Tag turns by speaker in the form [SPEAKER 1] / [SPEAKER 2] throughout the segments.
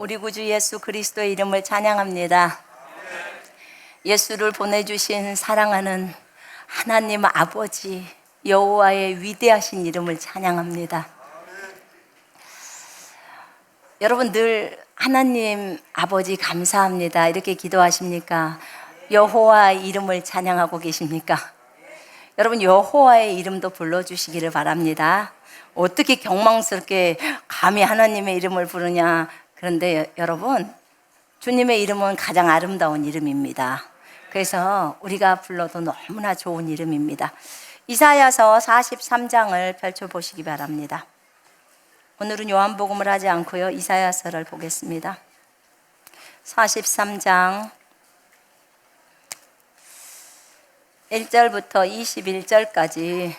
[SPEAKER 1] 우리 구주 예수 그리스도의 이름을 찬양합니다. 예수를 보내주신 사랑하는 하나님 아버지 여호와의 위대하신 이름을 찬양합니다. 여러분 늘 하나님 아버지 감사합니다 이렇게 기도하십니까? 여호와 이름을 찬양하고 계십니까? 여러분 여호와의 이름도 불러주시기를 바랍니다. 어떻게 경망스럽게 감히 하나님의 이름을 부르냐. 그런데 여러분 주님의 이름은 가장 아름다운 이름입니다. 그래서 우리가 불러도 너무나 좋은 이름입니다. 이사야서 43장을 펼쳐보시기 바랍니다. 오늘은 요한복음을 하지 않고요 이사야서를 보겠습니다. 43장 1절부터 21절까지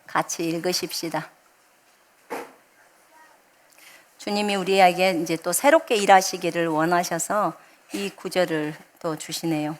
[SPEAKER 1] 같이 읽으십시다. 주님이 우리에게 이제 또 새롭게 일하시기를 원하셔서 이 구절을 또 주시네요.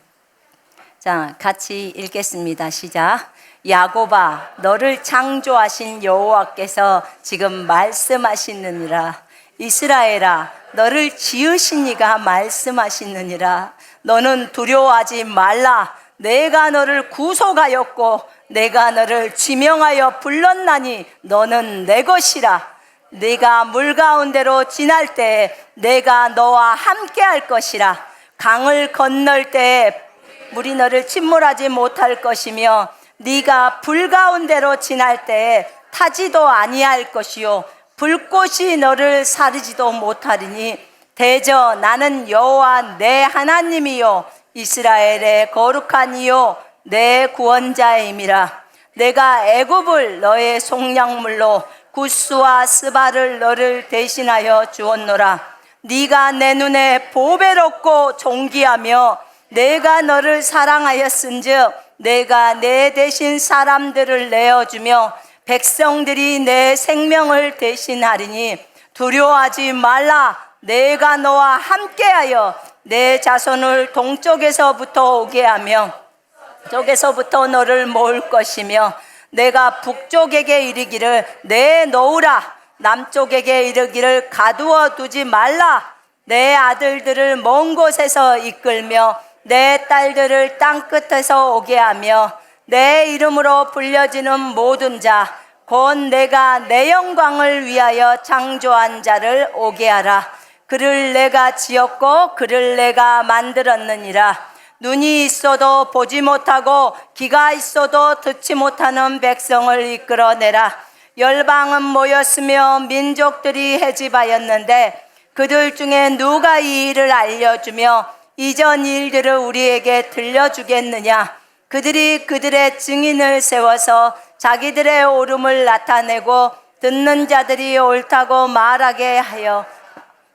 [SPEAKER 1] 자, 같이 읽겠습니다. 시작. 야곱아, 너를 창조하신 여호와께서 지금 말씀하시느니라. 이스라엘아, 너를 지으신 이가 말씀하시느니라. 너는 두려워하지 말라. 내가 너를 구속하였고 내가 너를 지명하여 불렀나니 너는 내 것이라. 네가 물 가운데로 지날 때 내가 너와 함께 할 것이라. 강을 건널 때 물이 너를 침몰하지 못할 것이며 네가 불 가운데로 지날 때 타지도 아니할 것이요 불꽃이 너를 사르지도 못하리니 대저 나는 여호와 내 하나님이요 이스라엘의 거룩한 이요 내 구원자임이라. 내가 애굽을 너의 속량물로 구스와 스바를 너를 대신하여 주었노라. 네가 내 눈에 보배롭고 존귀하며 내가 너를 사랑하였은즉 내가 내 대신 사람들을 내어주며 백성들이 내 생명을 대신하리니 두려워하지 말라. 내가 너와 함께하여 내 자손을 동쪽에서부터 오게 하며 저쪽에서부터 너를 모을 것이며 내가 북쪽에게 이르기를 내놓으라. 남쪽에게 이르기를 가두어 두지 말라. 내 아들들을 먼 곳에서 이끌며 내 딸들을 땅끝에서 오게 하며 내 이름으로 불려지는 모든 자 곧 내가 내 영광을 위하여 창조한 자를 오게 하라. 그를 내가 지었고 그를 내가 만들었느니라. 눈이 있어도 보지 못하고 귀가 있어도 듣지 못하는 백성을 이끌어내라. 열방은 모였으며 민족들이 해집하였는데 그들 중에 누가 이 일을 알려주며 이전 일들을 우리에게 들려주겠느냐. 그들이 그들의 증인을 세워서 자기들의 옳음을 나타내고 듣는 자들이 옳다고 말하게 하여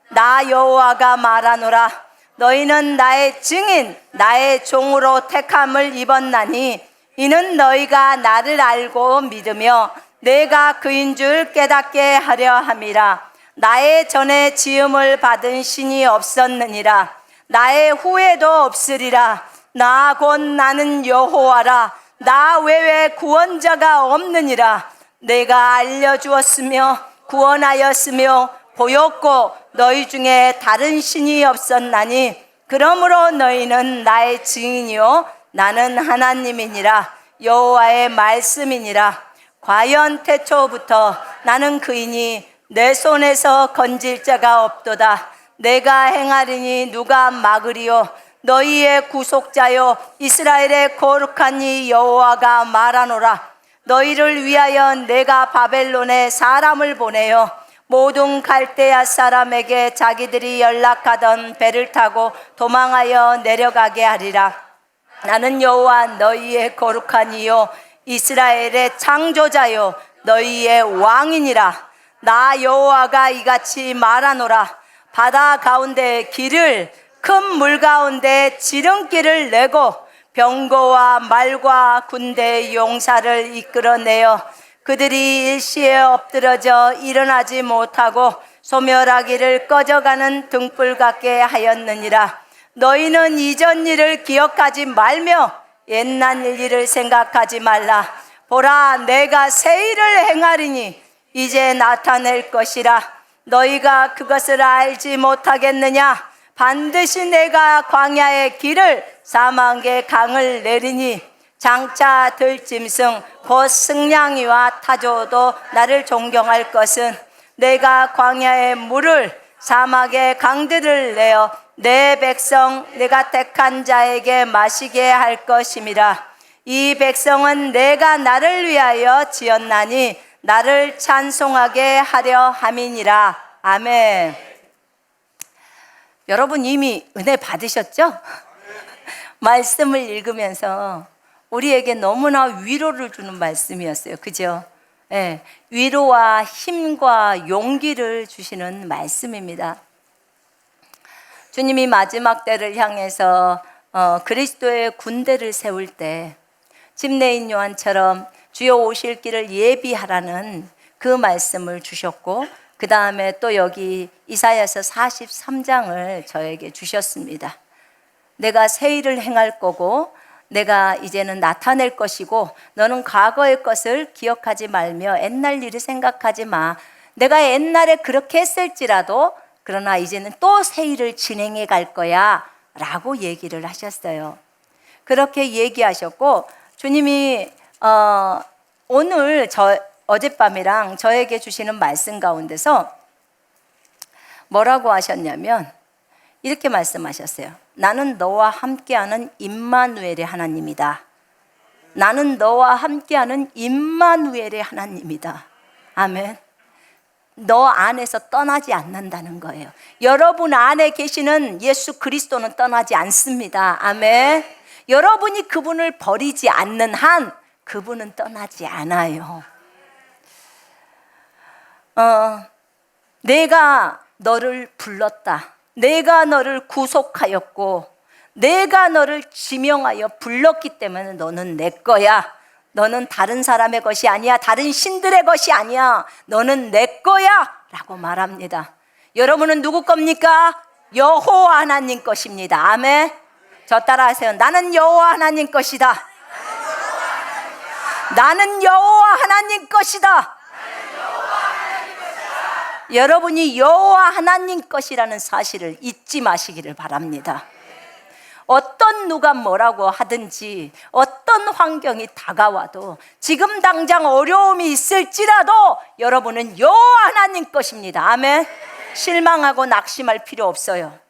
[SPEAKER 1] 나 여호와가 말하노라. 너희는 나의 증인 나의 종으로 택함을 입었나니 이는 너희가 나를 알고 믿으며 내가 그인 줄 깨닫게 하려 함이라. 나의 전에 지음을 받은 신이 없었느니라. 나의 후에도 없으리라. 나 곧 나는 여호와라. 나 외에 구원자가 없느니라. 내가 알려주었으며 구원하였으며 보였고 너희 중에 다른 신이 없었나니 그러므로 너희는 나의 증인이요 나는 하나님이니라. 여호와의 말씀이니라. 과연 태초부터 나는 그이니 내 손에서 건질 자가 없도다. 내가 행하리니 누가 막으리요. 너희의 구속자요 이스라엘의 거룩한 이 여호와가 말하노라. 너희를 위하여 내가 바벨론에 사람을 보내어 모든 갈대아 사람에게 자기들이 연락하던 배를 타고 도망하여 내려가게 하리라. 나는 여호와 너희의 거룩한 이요 이스라엘의 창조자요 너희의 왕이니라. 나 여호와가 이같이 말하노라. 바다 가운데 길을 큰 물 가운데 지름길을 내고 병거와 말과 군대의 용사를 이끌어내어 그들이 일시에 엎드러져 일어나지 못하고 소멸하기를 꺼져가는 등불 같게 하였느니라. 너희는 이전 일을 기억하지 말며 옛날 일을 생각하지 말라. 보라, 내가 새 일을 행하리니 이제 나타낼 것이라. 너희가 그것을 알지 못하겠느냐? 반드시 내가 광야의 길을 사막의 강을 내리니 장차 들짐승 곧 승냥이와 타조도 나를 존경할 것은 내가 광야의 물을 사막의 강들을 내어 내 백성 내가 택한 자에게 마시게 할 것임이라. 이 백성은 내가 나를 위하여 지었나니 나를 찬송하게 하려 함이니라. 아멘. 여러분 이미 은혜 받으셨죠? 말씀을 읽으면서 우리에게 너무나 위로를 주는 말씀이었어요. 그죠? 네, 위로와 힘과 용기를 주시는 말씀입니다. 주님이 마지막 때를 향해서 그리스도의 군대를 세울 때 집내인 요한처럼 주여 오실 길을 예비하라는 그 말씀을 주셨고, 그 다음에 또 여기 이사야서 43장을 저에게 주셨습니다. 내가 새 일을 행할 거고 내가 이제는 나타낼 것이고 너는 과거의 것을 기억하지 말며 옛날 일을 생각하지 마. 내가 옛날에 그렇게 했을지라도 그러나 이제는 또 새 일을 진행해 갈 거야 라고 얘기를 하셨어요. 그렇게 얘기하셨고, 주님이 오늘 어젯밤이랑 저에게 주시는 말씀 가운데서 뭐라고 하셨냐면 이렇게 말씀하셨어요. 나는 너와 함께하는 임마누엘의 하나님이다. 나는 너와 함께하는 임마누엘의 하나님이다. 아멘. 너 안에서 떠나지 않는다는 거예요. 여러분 안에 계시는 예수 그리스도는 떠나지 않습니다. 아멘. 여러분이 그분을 버리지 않는 한 그분은 떠나지 않아요. 내가 너를 불렀다. 내가 너를 구속하였고 내가 너를 지명하여 불렀기 때문에 너는 내 거야. 너는 다른 사람의 것이 아니야. 다른 신들의 것이 아니야. 너는 내 거야 라고 말합니다. 여러분은 누구 겁니까? 여호와 하나님 것입니다. 아멘. 저 따라 하세요. 나는 여호와 하나님 것이다. 나는 여호와 하나님 것이다. 여러분이 여호와 하나님 것이라는 사실을 잊지 마시기를 바랍니다. 어떤 누가 뭐라고 하든지 어떤 환경이 다가와도 지금 당장 어려움이 있을지라도 여러분은 여호와 하나님 것입니다. 아멘. 실망하고 낙심할 필요 없어요.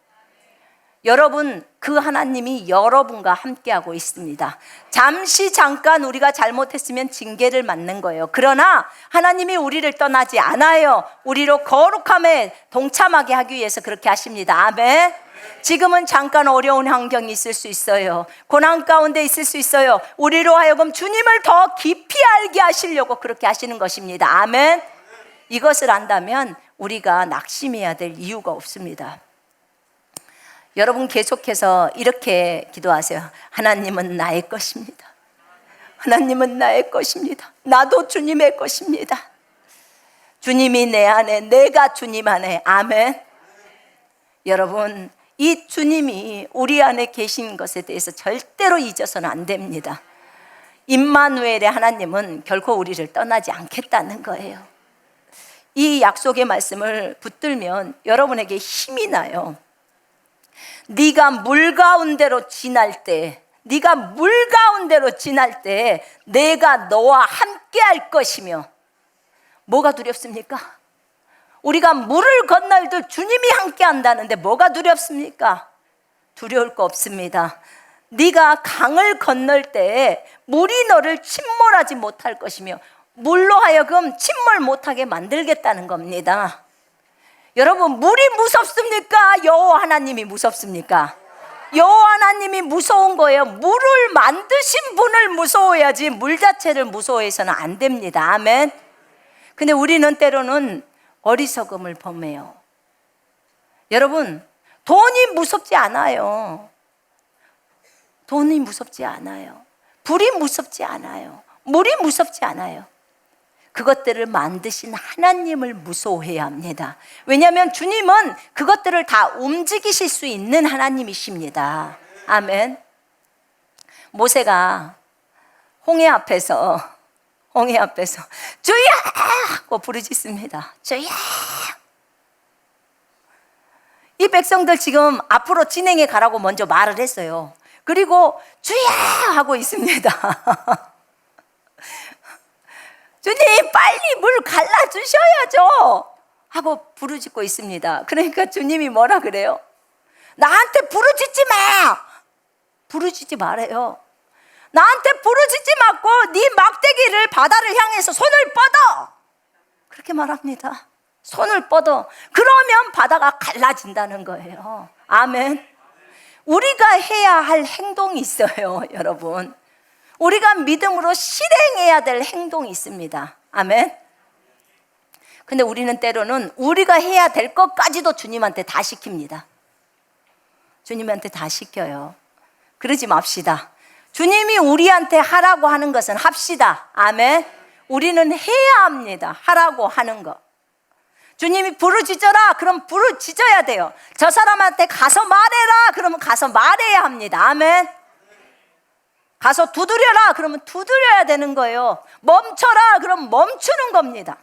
[SPEAKER 1] 여러분, 그 하나님이 여러분과 함께하고 있습니다. 잠깐 우리가 잘못했으면 징계를 받는 거예요. 그러나 하나님이 우리를 떠나지 않아요. 우리로 거룩함에 동참하게 하기 위해서 그렇게 하십니다. 아멘. 지금은 잠깐 어려운 환경이 있을 수 있어요. 고난 가운데 있을 수 있어요. 우리로 하여금 주님을 더 깊이 알게 하시려고 그렇게 하시는 것입니다. 아멘. 이것을 안다면 우리가 낙심해야 될 이유가 없습니다. 여러분 계속해서 이렇게 기도하세요. 하나님은 나의 것입니다. 하나님은 나의 것입니다. 나도 주님의 것입니다. 주님이 내 안에, 내가 주님 안에. 아멘. 여러분, 이 주님이 우리 안에 계신 것에 대해서 절대로 잊어서는 안 됩니다. 임마누엘의 하나님은 결코 우리를 떠나지 않겠다는 거예요. 이 약속의 말씀을 붙들면 여러분에게 힘이 나요. 네가 물 가운데로 지날 때, 네가 물 가운데로 지날 때 내가 너와 함께 할 것이며. 뭐가 두렵습니까? 우리가 물을 건널 때 주님이 함께 한다는데 뭐가 두렵습니까? 두려울 거 없습니다. 네가 강을 건널 때 물이 너를 침몰하지 못할 것이며 물로 하여금 침몰 못하게 만들겠다는 겁니다. 여러분, 물이 무섭습니까? 여호와 하나님이 무섭습니까? 여호와 하나님이 무서운 거예요. 물을 만드신 분을 무서워해야지 물 자체를 무서워해서는 안 됩니다. 아멘. 근데 우리는 때로는 어리석음을 범해요. 여러분, 돈이 무섭지 않아요. 돈이 무섭지 않아요. 불이 무섭지 않아요. 물이 무섭지 않아요. 그것들을 만드신 하나님을 무서워해야 합니다. 왜냐하면 주님은 그것들을 다 움직이실 수 있는 하나님이십니다. 아멘. 모세가 홍해 앞에서 주야! 하고 부르짖습니다. 주야! 이 백성들 지금 앞으로 진행해 가라고 먼저 말을 했어요. 그리고 주야 하고 있습니다. 주님 빨리 물 갈라주셔야죠 하고 부르짖고 있습니다. 그러니까 주님이 뭐라 그래요? 나한테 부르짖지 마. 부르짖지 말아요. 나한테 부르짖지 말고 네 막대기를 바다를 향해서 손을 뻗어. 그렇게 말합니다. 손을 뻗어. 그러면 바다가 갈라진다는 거예요. 아멘. 우리가 해야 할 행동이 있어요, 여러분. 우리가 믿음으로 실행해야 될 행동이 있습니다. 아멘. 근데 우리는 때로는 우리가 해야 될 것까지도 주님한테 다 시킵니다. 주님한테 다 시켜요. 그러지 맙시다. 주님이 우리한테 하라고 하는 것은 합시다. 아멘. 우리는 해야 합니다. 하라고 하는 거. 주님이 부르짖어라 그럼 부르짖어야 돼요. 저 사람한테 가서 말해라 그러면 가서 말해야 합니다. 아멘. 가서 두드려라 그러면 두드려야 되는 거예요. 멈춰라 그럼 멈추는 겁니다.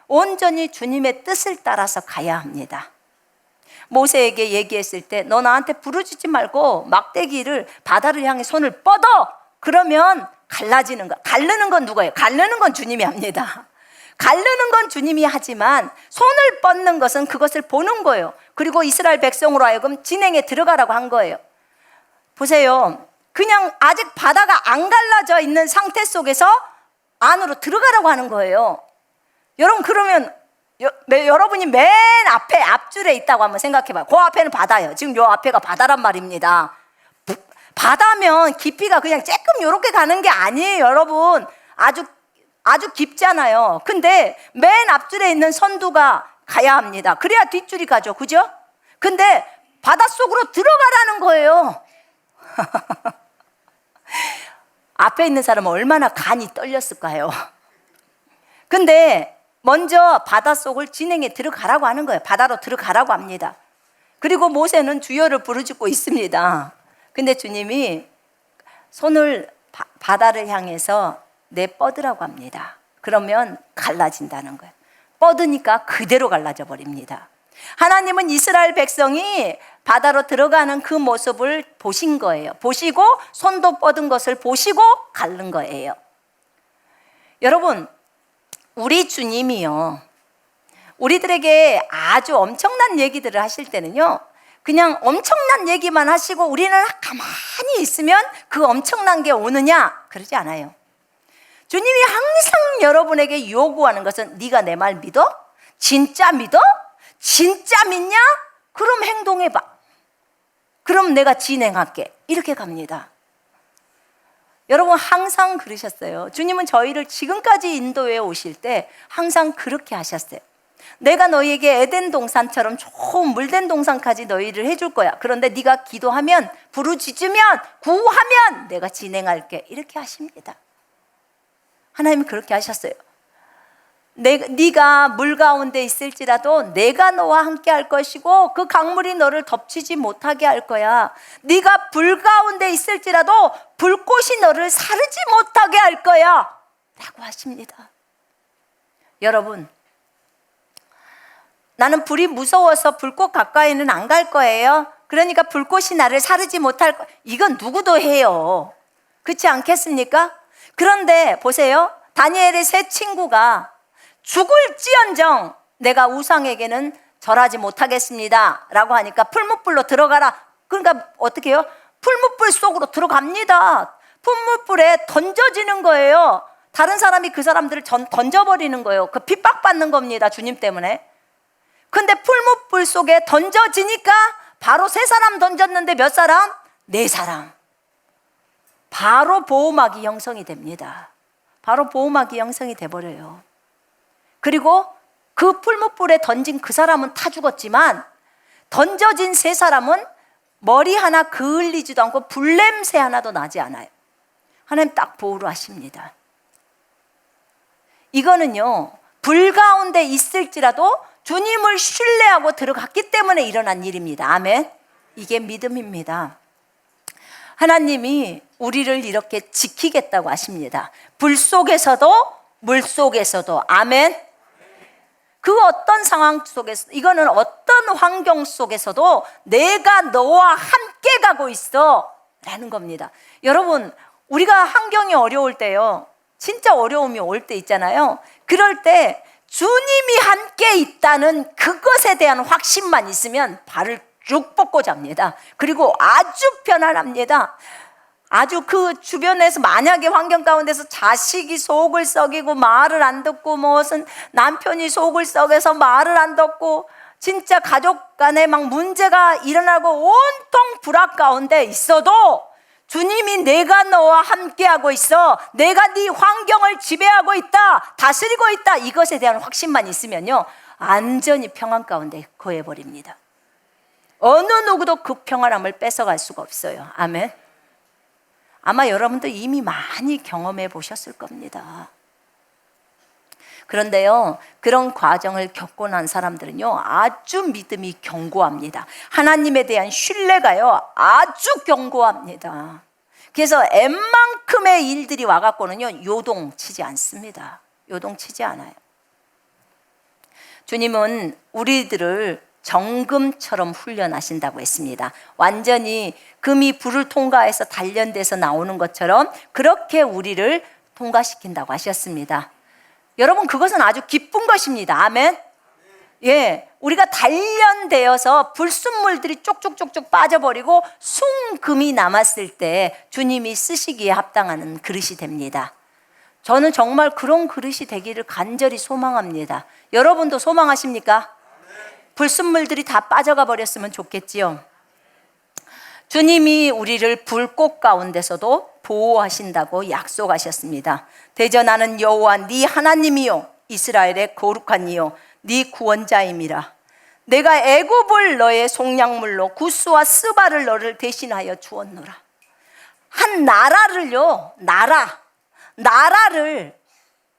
[SPEAKER 1] 온전히 주님의 뜻을 따라서 가야 합니다. 모세에게 얘기했을 때 너 나한테 부르짖지 말고 막대기를 바다를 향해 손을 뻗어. 그러면 갈라지는 거. 가르는 건 누가요? 가르는 건 주님이 합니다. 가르는 건 주님이 하지만 손을 뻗는 것은 그것을 보는 거예요. 그리고 이스라엘 백성으로 하여금 진행에 들어가라고 한 거예요. 보세요. 그냥 아직 바다가 안 갈라져 있는 상태 속에서 안으로 들어가라고 하는 거예요. 여러분 그러면 여러분이 맨 앞에 앞줄에 있다고 한번 생각해봐요. 그 앞에는 바다예요. 지금 요 앞에가 바다란 말입니다. 바다면 깊이가 그냥 조금 요렇게 가는 게 아니에요, 여러분. 아주 깊잖아요. 근데 맨 앞줄에 있는 선두가 가야 합니다. 그래야 뒷줄이 가죠. 그죠? 근데 바닷속으로 들어가라는 거예요. 앞에 있는 사람은 얼마나 간이 떨렸을까요? 근데 먼저 바닷속을 진행해 들어가라고 하는 거예요. 바다로 들어가라고 합니다. 그리고 모세는 주여를 부르짖고 있습니다. 근데 주님이 손을 바다를 향해서 내뻗으라고 합니다. 그러면 갈라진다는 거예요. 뻗으니까 그대로 갈라져 버립니다. 하나님은 이스라엘 백성이 바다로 들어가는 그 모습을 보신 거예요. 보시고 손도 뻗은 것을 보시고 갈른 거예요. 여러분, 우리 주님이요, 우리들에게 아주 엄청난 얘기들을 하실 때는요, 그냥 엄청난 얘기만 하시고 우리는 가만히 있으면 그 엄청난 게 오느냐? 그러지 않아요. 주님이 항상 여러분에게 요구하는 것은 네가 내 말 믿어? 진짜 믿어? 진짜 믿냐? 그럼 행동해봐. 그럼 내가 진행할게. 이렇게 갑니다. 여러분 항상 그러셨어요. 주님은 저희를 지금까지 인도해 오실 때 항상 그렇게 하셨어요. 내가 너희에게 에덴 동산처럼 좋은 물된 동산까지 너희를 해줄 거야. 그런데 네가 기도하면, 부르짖으면, 구하면 내가 진행할게. 이렇게 하십니다. 하나님은 그렇게 하셨어요. 네가 물 가운데 있을지라도 내가 너와 함께 할 것이고 그 강물이 너를 덮치지 못하게 할 거야. 네가 불 가운데 있을지라도 불꽃이 너를 사르지 못하게 할 거야 라고 하십니다. 여러분, 나는 불이 무서워서 불꽃 가까이는 안 갈 거예요. 그러니까 불꽃이 나를 사르지 못할 거. 이건 누구도 해요. 그렇지 않겠습니까? 그런데 보세요. 다니엘의 세 친구가 죽을지언정 내가 우상에게는 절하지 못하겠습니다 라고 하니까 풀무불로 들어가라. 그러니까 어떻게 해요? 풀무불 속으로 들어갑니다. 풀무불에 던져지는 거예요. 다른 사람이 그 사람들을 던져버리는 거예요. 그 핍박받는 겁니다. 주님 때문에. 근데 풀무불 속에 던져지니까 바로 세 사람 던졌는데 몇 사람? 네 사람. 바로 보호막이 형성이 됩니다. 바로 보호막이 형성이 돼버려요. 그리고 그 풀무불에 던진 그 사람은 타 죽었지만 던져진 세 사람은 머리 하나 그을리지도 않고 불냄새 하나도 나지 않아요. 하나님 딱 보호를 하십니다. 이거는요, 불 가운데 있을지라도 주님을 신뢰하고 들어갔기 때문에 일어난 일입니다. 아멘. 이게 믿음입니다. 하나님이 우리를 이렇게 지키겠다고 하십니다. 불 속에서도 물 속에서도. 아멘. 그 어떤 상황 속에서, 이거는 어떤 어떤 환경 속에서도 내가 너와 함께 가고 있어 라는 겁니다. 여러분, 우리가 환경이 어려울 때요, 진짜 어려움이 올 때 있잖아요. 그럴 때 주님이 함께 있다는 그것에 대한 확신만 있으면 발을 쭉 뻗고 잡니다. 그리고 아주 편안합니다. 아주 그 주변에서 만약에 환경 가운데서 자식이 속을 썩이고 말을 안 듣고, 무슨 남편이 속을 썩여서 말을 안 듣고, 진짜 가족 간에 막 문제가 일어나고 온통 불악 가운데 있어도 주님이 내가 너와 함께하고 있어, 내가 네 환경을 지배하고 있다, 다스리고 있다, 이것에 대한 확신만 있으면요, 완전히 평안 가운데 거해버립니다. 어느 누구도 그 평안함을 뺏어갈 수가 없어요. 아멘. 아마 여러분도 이미 많이 경험해 보셨을 겁니다. 그런데요, 그런 과정을 겪고 난 사람들은요, 아주 믿음이 견고합니다. 하나님에 대한 신뢰가요, 아주 견고합니다. 그래서 웬만큼의 일들이 와갖고는요, 요동치지 않습니다. 요동치지 않아요. 주님은 우리들을 정금처럼 훈련하신다고 했습니다. 완전히 금이 불을 통과해서 단련돼서 나오는 것처럼 그렇게 우리를 통과시킨다고 하셨습니다. 여러분, 그것은 아주 기쁜 것입니다. 아멘. 예, 우리가 단련되어서 불순물들이 쪽쪽쪽쪽 빠져버리고 순금이 남았을 때 주님이 쓰시기에 합당한 그릇이 됩니다. 저는 정말 그런 그릇이 되기를 간절히 소망합니다. 여러분도 소망하십니까? 불순물들이 다 빠져가 버렸으면 좋겠지요. 주님이 우리를 불꽃 가운데서도 보호하신다고 약속하셨습니다. 대전하는 여호와 네 하나님이요, 이스라엘의 거룩한 이요, 네 구원자임이라. 내가 애굽을 너의 속량물로 구스와 스바를 너를 대신하여 주었노라. 한 나라를요, 나라를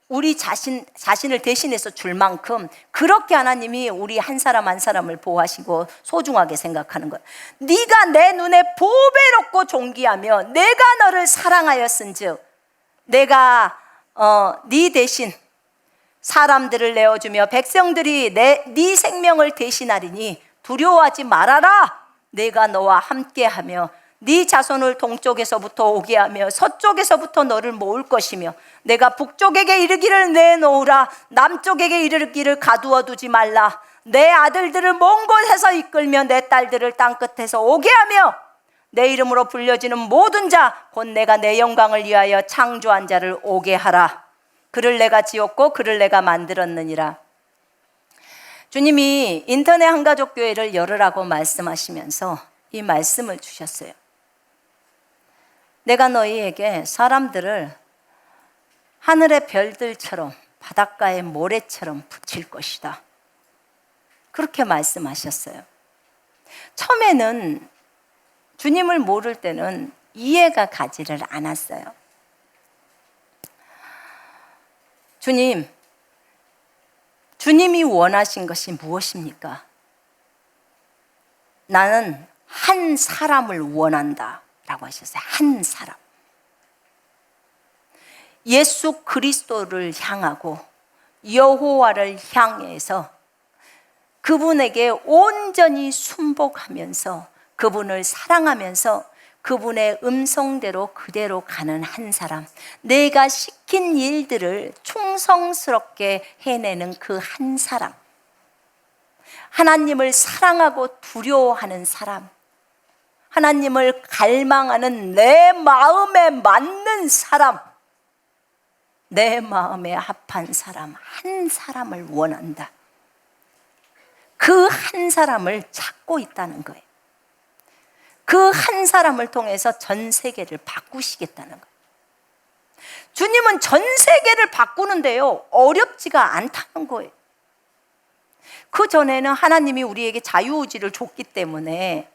[SPEAKER 1] 우리 자신을 대신해서 줄 만큼 그렇게 하나님이 우리 한 사람 한 사람을 보호하시고 소중하게 생각하는 것. 네가 내 눈에 보배롭고 존귀하며 내가 너를 사랑하였은즉 내가 네 대신 사람들을 내어주며 백성들이 네 생명을 대신하리니 두려워하지 말아라. 내가 너와 함께하며 네 자손을 동쪽에서부터 오게 하며 서쪽에서부터 너를 모을 것이며 내가 북쪽에게 이르기를 내놓으라, 남쪽에게 이르기를 가두어 두지 말라. 내 아들들을 먼 곳에서 이끌며 내 딸들을 땅끝에서 오게 하며 내 이름으로 불려지는 모든 자 곧 내가 내 영광을 위하여 창조한 자를 오게 하라. 그를 내가 지었고 그를 내가 만들었느니라. 주님이 인터넷 한가족 교회를 열으라고 말씀하시면서 이 말씀을 주셨어요. 내가 너희에게 사람들을 하늘의 별들처럼 바닷가의 모래처럼 붙일 것이다. 그렇게 말씀하셨어요. 처음에는 주님을 모를 때는 이해가 가지를 않았어요. 주님이 원하신 것이 무엇입니까? 나는 한 사람을 원한다 라고 하셨어요. 한 사람. 예수 그리스도를 향하고 여호와를 향해서 그분에게 온전히 순복하면서 그분을 사랑하면서 그분의 음성대로 그대로 가는 한 사람, 내가 시킨 일들을 충성스럽게 해내는 그 한 사람, 하나님을 사랑하고 두려워하는 사람, 하나님을 갈망하는 내 마음에 맞는 사람, 내 마음에 합한 사람, 한 사람을 원한다. 그 한 사람을 찾고 있다는 거예요. 그 한 사람을 통해서 전 세계를 바꾸시겠다는 거예요. 주님은 전 세계를 바꾸는데요, 어렵지가 않다는 거예요. 그 전에는 하나님이 우리에게 자유의지를 줬기 때문에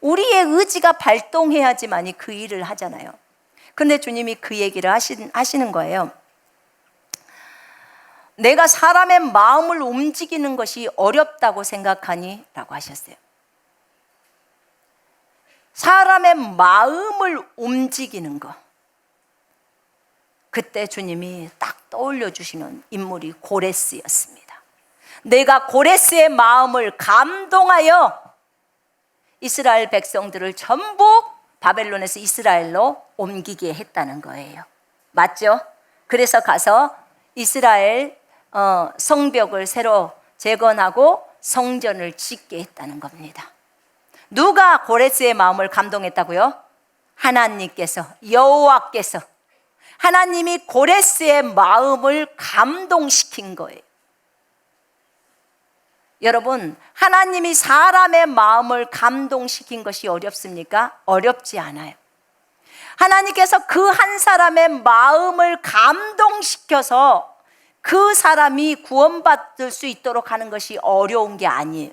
[SPEAKER 1] 우리의 의지가 발동해야지만이 그 일을 하잖아요. 그런데 주님이 그 얘기를 하시는 거예요. 내가 사람의 마음을 움직이는 것이 어렵다고 생각하니? 라고 하셨어요. 사람의 마음을 움직이는 것. 그때 주님이 딱 떠올려 주시는 인물이 고레스였습니다. 내가 고레스의 마음을 감동하여 이스라엘 백성들을 전부 바벨론에서 이스라엘로 옮기게 했다는 거예요. 맞죠? 그래서 가서 이스라엘 성벽을 새로 재건하고 성전을 짓게 했다는 겁니다. 누가 고레스의 마음을 감동했다고요? 하나님께서, 여호와께서, 하나님이 고레스의 마음을 감동시킨 거예요. 여러분, 하나님이 사람의 마음을 감동시킨 것이 어렵습니까? 어렵지 않아요. 하나님께서 그 한 사람의 마음을 감동시켜서 그 사람이 구원받을 수 있도록 하는 것이 어려운 게 아니에요.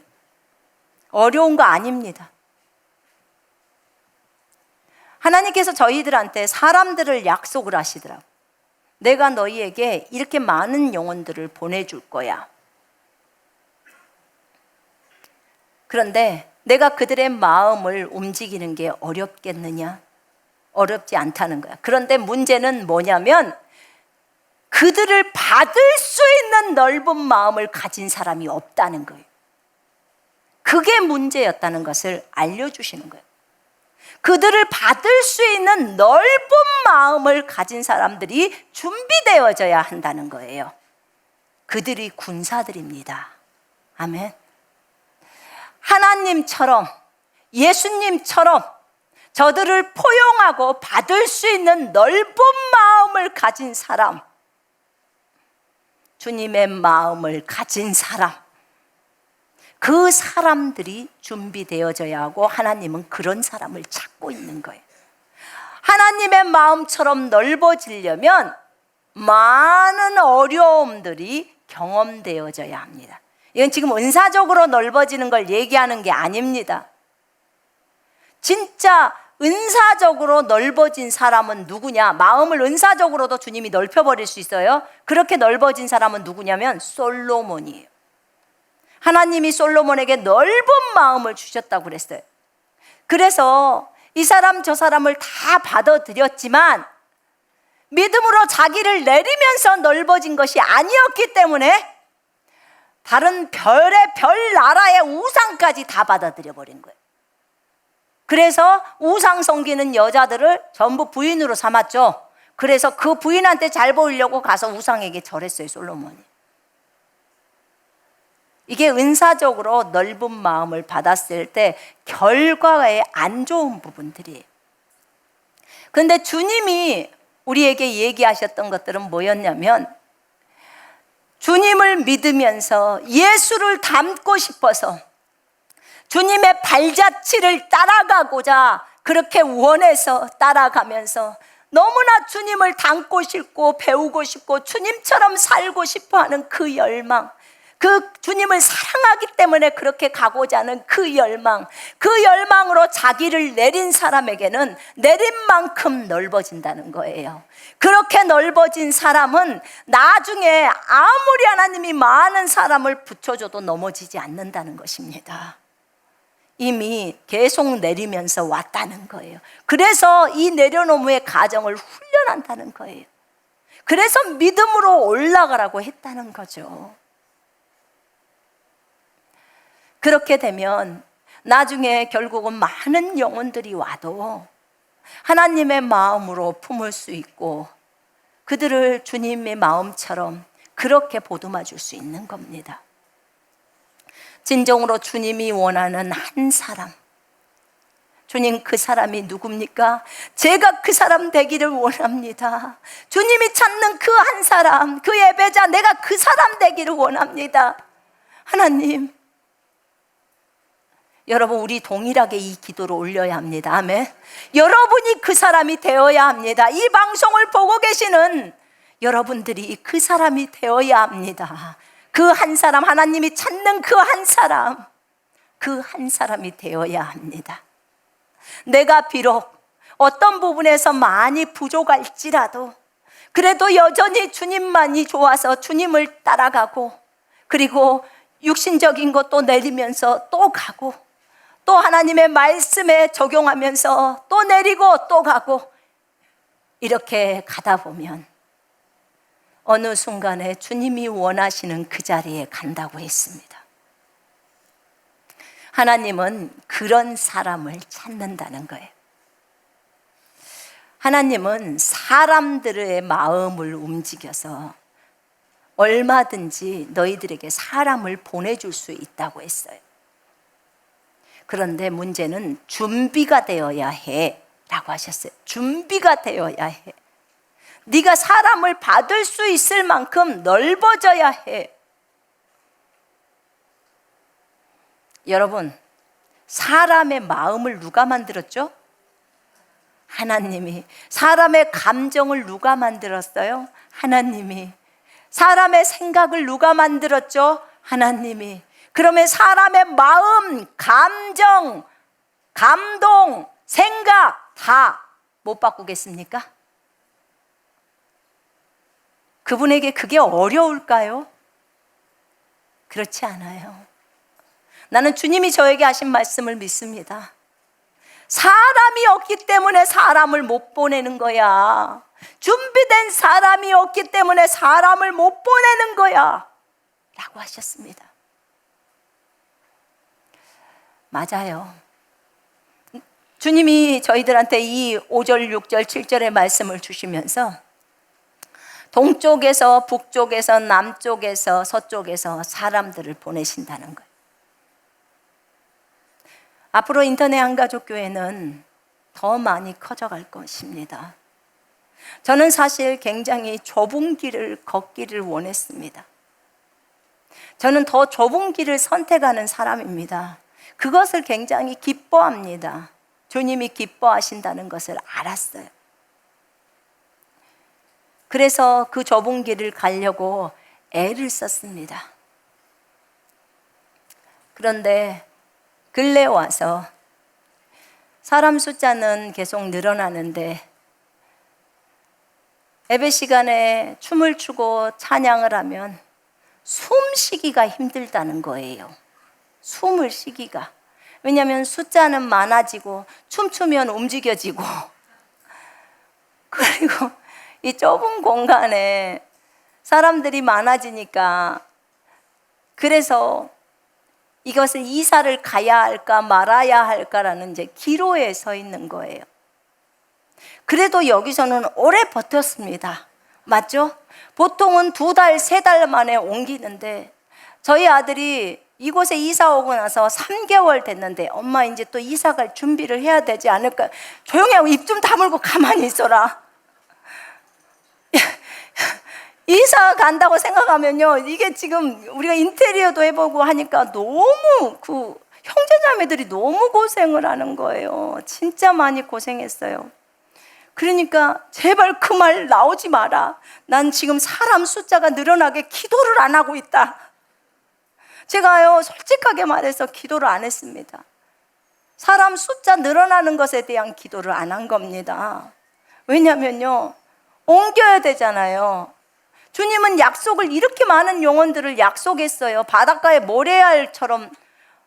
[SPEAKER 1] 어려운 거 아닙니다. 하나님께서 저희들한테 사람들을 약속을 하시더라고요. 내가 너희에게 이렇게 많은 영혼들을 보내줄 거야. 그런데 내가 그들의 마음을 움직이는 게 어렵겠느냐? 어렵지 않다는 거야. 그런데 문제는 뭐냐면 그들을 받을 수 있는 넓은 마음을 가진 사람이 없다는 거예요. 그게 문제였다는 것을 알려주시는 거예요. 그들을 받을 수 있는 넓은 마음을 가진 사람들이 준비되어져야 한다는 거예요. 그들이 군사들입니다. 아멘. 하나님처럼, 예수님처럼 저들을 포용하고 받을 수 있는 넓은 마음을 가진 사람, 주님의 마음을 가진 사람, 그 사람들이 준비되어져야 하고 하나님은 그런 사람을 찾고 있는 거예요. 하나님의 마음처럼 넓어지려면 많은 어려움들이 경험되어져야 합니다. 이건 지금 은사적으로 넓어지는 걸 얘기하는 게 아닙니다. 진짜 은사적으로 넓어진 사람은 누구냐? 마음을 은사적으로도 주님이 넓혀버릴 수 있어요. 그렇게 넓어진 사람은 누구냐면 솔로몬이에요. 하나님이 솔로몬에게 넓은 마음을 주셨다고 그랬어요. 그래서 이 사람 저 사람을 다 받아들였지만 믿음으로 자기를 내리면서 넓어진 것이 아니었기 때문에 다른 별 나라의 우상까지 다 받아들여 버린 거예요. 그래서 우상 섬기는 여자들을 전부 부인으로 삼았죠. 그래서 그 부인한테 잘 보이려고 가서 우상에게 절했어요, 솔로몬이. 이게 은사적으로 넓은 마음을 받았을 때 결과에 안 좋은 부분들이에요. 그런데 주님이 우리에게 얘기하셨던 것들은 뭐였냐면 주님을 믿으면서 예수를 닮고 싶어서 주님의 발자취를 따라가고자 그렇게 원해서 따라가면서 너무나 주님을 닮고 싶고 배우고 싶고 주님처럼 살고 싶어하는 그 열망, 그 주님을 사랑하기 때문에 그렇게 가고자 하는 그 열망, 그 열망으로 자기를 내린 사람에게는 내린 만큼 넓어진다는 거예요. 그렇게 넓어진 사람은 나중에 아무리 하나님이 많은 사람을 붙여줘도 넘어지지 않는다는 것입니다. 이미 계속 내리면서 왔다는 거예요. 그래서 이 내려놓음의 과정을 훈련한다는 거예요. 그래서 믿음으로 올라가라고 했다는 거죠. 그렇게 되면 나중에 결국은 많은 영혼들이 와도 하나님의 마음으로 품을 수 있고 그들을 주님의 마음처럼 그렇게 보듬어 줄 수 있는 겁니다. 진정으로 주님이 원하는 한 사람, 주님 그 사람이 누굽니까? 제가 그 사람 되기를 원합니다. 주님이 찾는 그 한 사람, 그 예배자, 내가 그 사람 되기를 원합니다. 하나님, 여러분 우리 동일하게 이 기도를 올려야 합니다. 아멘. 여러분이 그 사람이 되어야 합니다. 이 방송을 보고 계시는 여러분들이 그 사람이 되어야 합니다. 그 한 사람, 하나님이 찾는 그 한 사람, 그 한 사람이 되어야 합니다. 내가 비록 어떤 부분에서 많이 부족할지라도 그래도 여전히 주님만이 좋아서 주님을 따라가고 그리고 육신적인 것도 내리면서 또 가고 또 하나님의 말씀에 적용하면서 또 내리고 또 가고 이렇게 가다 보면 어느 순간에 주님이 원하시는 그 자리에 간다고 했습니다. 하나님은 그런 사람을 찾는다는 거예요. 하나님은 사람들의 마음을 움직여서 얼마든지 너희들에게 사람을 보내줄 수 있다고 했어요. 그런데 문제는 준비가 되어야 해 라고 하셨어요. 준비가 되어야 해. 네가 사람을 받을 수 있을 만큼 넓어져야 해. 여러분, 사람의 마음을 누가 만들었죠? 하나님이. 사람의 감정을 누가 만들었어요? 하나님이. 사람의 생각을 누가 만들었죠? 하나님이. 그러면 사람의 마음, 감정, 감동, 생각 다 못 바꾸겠습니까? 그분에게 그게 어려울까요? 그렇지 않아요. 나는 주님이 저에게 하신 말씀을 믿습니다. 사람이 없기 때문에 사람을 못 보내는 거야. 준비된 사람이 없기 때문에 사람을 못 보내는 거야 라고 하셨습니다. 맞아요. 주님이 저희들한테 이 5절, 6절, 7절의 말씀을 주시면서 동쪽에서 북쪽에서 남쪽에서 서쪽에서 사람들을 보내신다는 거예요. 앞으로 인터넷 한가족교회는 더 많이 커져갈 것입니다. 저는 사실 굉장히 좁은 길을 걷기를 원했습니다. 저는 더 좁은 길을 선택하는 사람입니다. 그것을 굉장히 기뻐합니다. 주님이 기뻐하신다는 것을 알았어요. 그래서 그 좁은 길을 가려고 애를 썼습니다. 그런데 근래 와서 사람 숫자는 계속 늘어나는데 예배 시간에 춤을 추고 찬양을 하면 숨 쉬기가 힘들다는 거예요. 숨을 쉬기가. 왜냐하면 숫자는 많아지고 춤추면 움직여지고 그리고 이 좁은 공간에 사람들이 많아지니까 그래서 이것을 이사를 가야 할까 말아야 할까라는 이제 기로에 서 있는 거예요. 그래도 여기서는 오래 버텼습니다. 맞죠? 보통은 2달, 3달 만에 옮기는데 저희 아들이 이곳에 이사 오고 나서 3개월 됐는데 엄마 이제 또 이사 갈 준비를 해야 되지 않을까? 조용히 하고 입 좀 다물고 가만히 있어라. 이사 간다고 생각하면요, 이게 지금 우리가 인테리어도 해보고 하니까 너무 그 형제자매들이 너무 고생을 하는 거예요. 진짜 많이 고생했어요. 그러니까 제발 그 말 나오지 마라. 난 지금 사람 숫자가 늘어나게 기도를 안 하고 있다. 제가요 솔직하게 말해서 기도를 안 했습니다. 사람 숫자 늘어나는 것에 대한 기도를 안 한 겁니다. 왜냐면요, 옮겨야 되잖아요. 주님은 약속을, 이렇게 많은 영혼들을 약속했어요. 바닷가의 모래알처럼,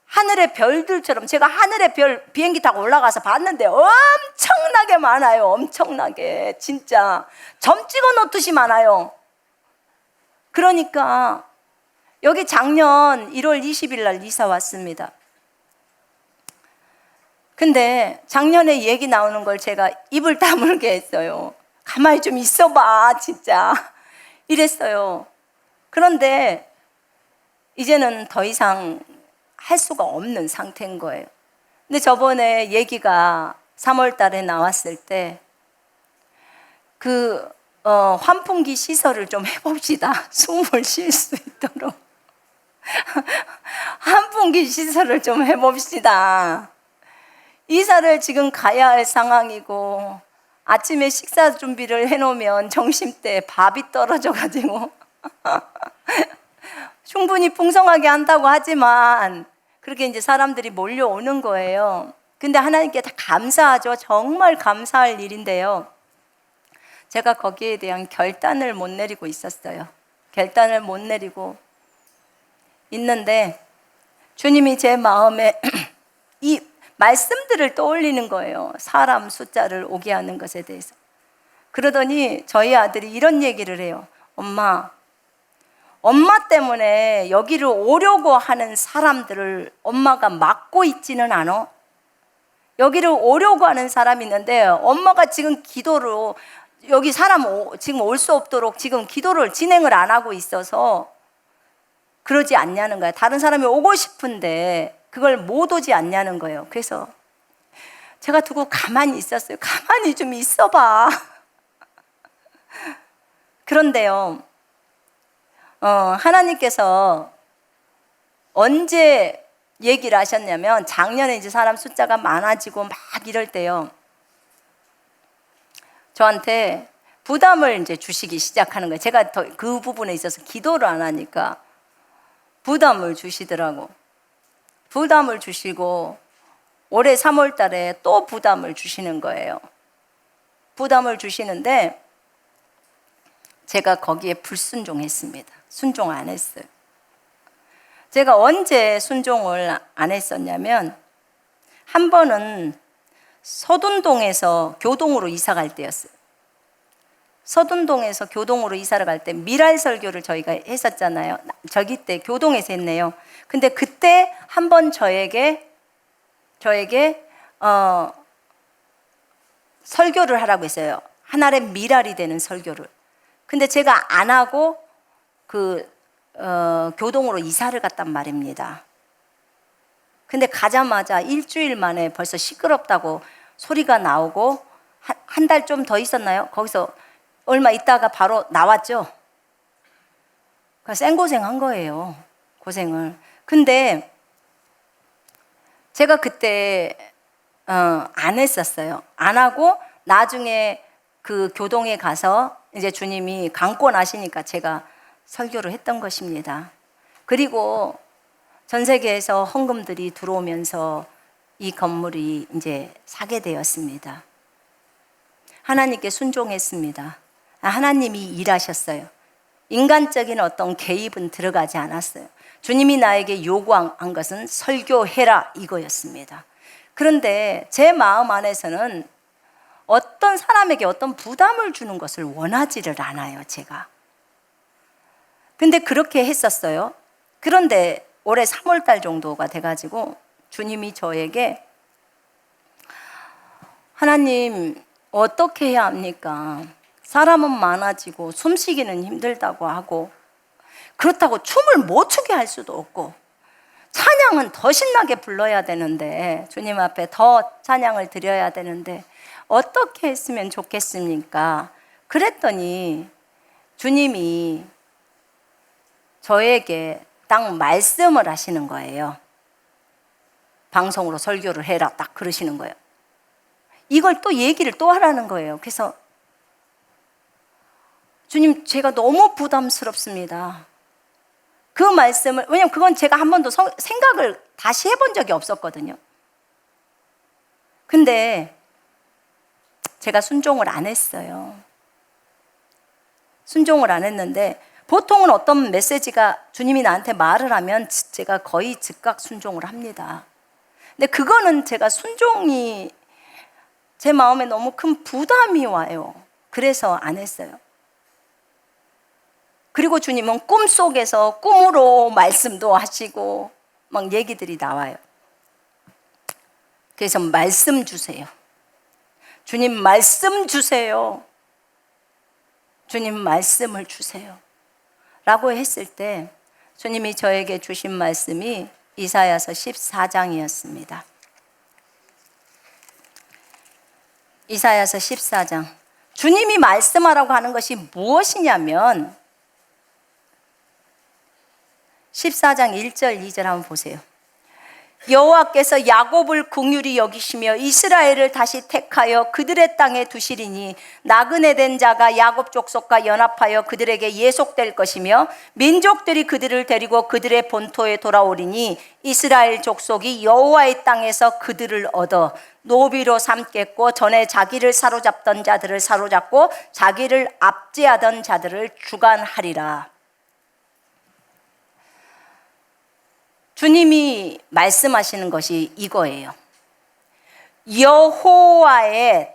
[SPEAKER 1] 하늘의 별들처럼. 제가 하늘의 별 비행기 타고 올라가서 봤는데 엄청나게 많아요. 엄청나게. 진짜 점 찍어 놓듯이 많아요. 그러니까 여기 작년 1월 20일 날 이사 왔습니다. 근데 작년에 얘기 나오는 걸 제가 입을 다물게 했어요. 가만히 좀 있어봐 진짜 이랬어요. 그런데 이제는 더 이상 할 수가 없는 상태인 거예요. 근데 저번에 얘기가 3월 달에 나왔을 때 환풍기 시설을 좀 해봅시다. 숨을 쉴 수 있도록 환풍기 시설을 좀 해봅시다. 이사를 지금 가야 할 상황이고 아침에 식사 준비를 해놓으면 점심때 밥이 떨어져가지고 충분히 풍성하게 한다고 하지만 그렇게 이제 사람들이 몰려오는 거예요. 근데 하나님께 다 감사하죠. 정말 감사할 일인데요. 제가 거기에 대한 결단을 못 내리고 있었어요. 결단을 못 내리고 있는데 주님이 제 마음에 이 말씀들을 떠올리는 거예요. 사람 숫자를 오게 하는 것에 대해서. 그러더니 저희 아들이 이런 얘기를 해요. 엄마 때문에 여기를 오려고 하는 사람들을 엄마가 막고 있지는 않아? 여기를 오려고 하는 사람이 있는데 엄마가 지금 기도로 여기 사람 지금 올 수 없도록 지금 기도를 진행을 안 하고 있어서 그러지 않냐는 거야. 다른 사람이 오고 싶은데 그걸 못 오지 않냐는 거예요. 그래서 제가 두고 가만히 있었어요. 가만히 좀 있어봐. 그런데요, 하나님께서 언제 얘기를 하셨냐면 작년에 이제 사람 숫자가 많아지고 막 이럴 때요, 저한테 부담을 이제 주시기 시작하는 거예요. 제가 그 부분에 있어서 기도를 안 하니까 부담을 주시더라고. 부담을 주시고 올해 3월 달에 또 부담을 주시는 거예요. 부담을 주시는데 제가 거기에 불순종했습니다. 순종 안 했어요. 제가 언제 순종을 안 했었냐면 한 번은 서둔동에서 교동으로 이사 갈 때였어요. 서둔동에서 교동으로 이사를 갈 때 미랄 설교를 저희가 했었잖아요. 저기 때 교동에서 했네요. 근데 그때 한 번 저에게 설교를 하라고 했어요. 하나의 미랄이 되는 설교를. 근데 제가 안 하고 교동으로 이사를 갔단 말입니다. 근데 가자마자 일주일 만에 벌써 시끄럽다고 소리가 나오고 한 달 좀 더 있었나요? 거기서 얼마 있다가 바로 나왔죠. 그러니까 생고생한 거예요. 고생을. 근데 제가 그때 안 했었어요. 안 하고 나중에 그 교동에 가서 이제 주님이 강권하시니까 제가 설교를 했던 것입니다. 그리고 전 세계에서 헌금들이 들어오면서 이 건물이 이제 사게 되었습니다. 하나님께 순종했습니다. 하나님이 일하셨어요. 인간적인 어떤 개입은 들어가지 않았어요. 주님이 나에게 요구한 것은 설교해라 이거였습니다. 그런데 제 마음 안에서는 어떤 사람에게 어떤 부담을 주는 것을 원하지를 않아요, 제가. 근데 그렇게 했었어요. 그런데 올해 3월 달 정도가 돼가지고 주님이 저에게 하나님 어떻게 해야 합니까? 사람은 많아지고 숨쉬기는 힘들다고 하고 그렇다고 춤을 못 추게 할 수도 없고 찬양은 더 신나게 불러야 되는데 주님 앞에 더 찬양을 드려야 되는데 어떻게 했으면 좋겠습니까? 그랬더니 주님이 저에게 딱 말씀을 하시는 거예요. 방송으로 설교를 해라 딱 그러시는 거예요. 이걸 또 얘기를 또 하라는 거예요. 그래서 주님 제가 너무 부담스럽습니다. 그 말씀을, 왜냐면 그건 제가 한 번도 생각을 다시 해본 적이 없었거든요. 근데 제가 순종을 안 했어요. 순종을 안 했는데 보통은 어떤 메시지가 주님이 나한테 말을 하면 제가 거의 즉각 순종을 합니다. 근데 그거는 제가 순종이 제 마음에 너무 큰 부담이 와요. 그래서 안 했어요. 그리고 주님은 꿈속에서 꿈으로 말씀도 하시고 막 얘기들이 나와요. 그래서 말씀 주세요. 주님 말씀 주세요. 주님 말씀을 주세요. 라고 했을 때 주님이 저에게 주신 말씀이 이사야서 14장이었습니다. 이사야서 14장. 주님이 말씀하라고 하는 것이 무엇이냐면 14장 1절 2절 한번 보세요. 여호와께서 야곱을 긍휼히 여기시며 이스라엘을 다시 택하여 그들의 땅에 두시리니 나그네 된 자가 야곱 족속과 연합하여 그들에게 예속될 것이며 민족들이 그들을 데리고 그들의 본토에 돌아오리니 이스라엘 족속이 여호와의 땅에서 그들을 얻어 노비로 삼겠고 전에 자기를 사로잡던 자들을 사로잡고 자기를 압제하던 자들을 주관하리라. 주님이 말씀하시는 것이 이거예요. 여호와의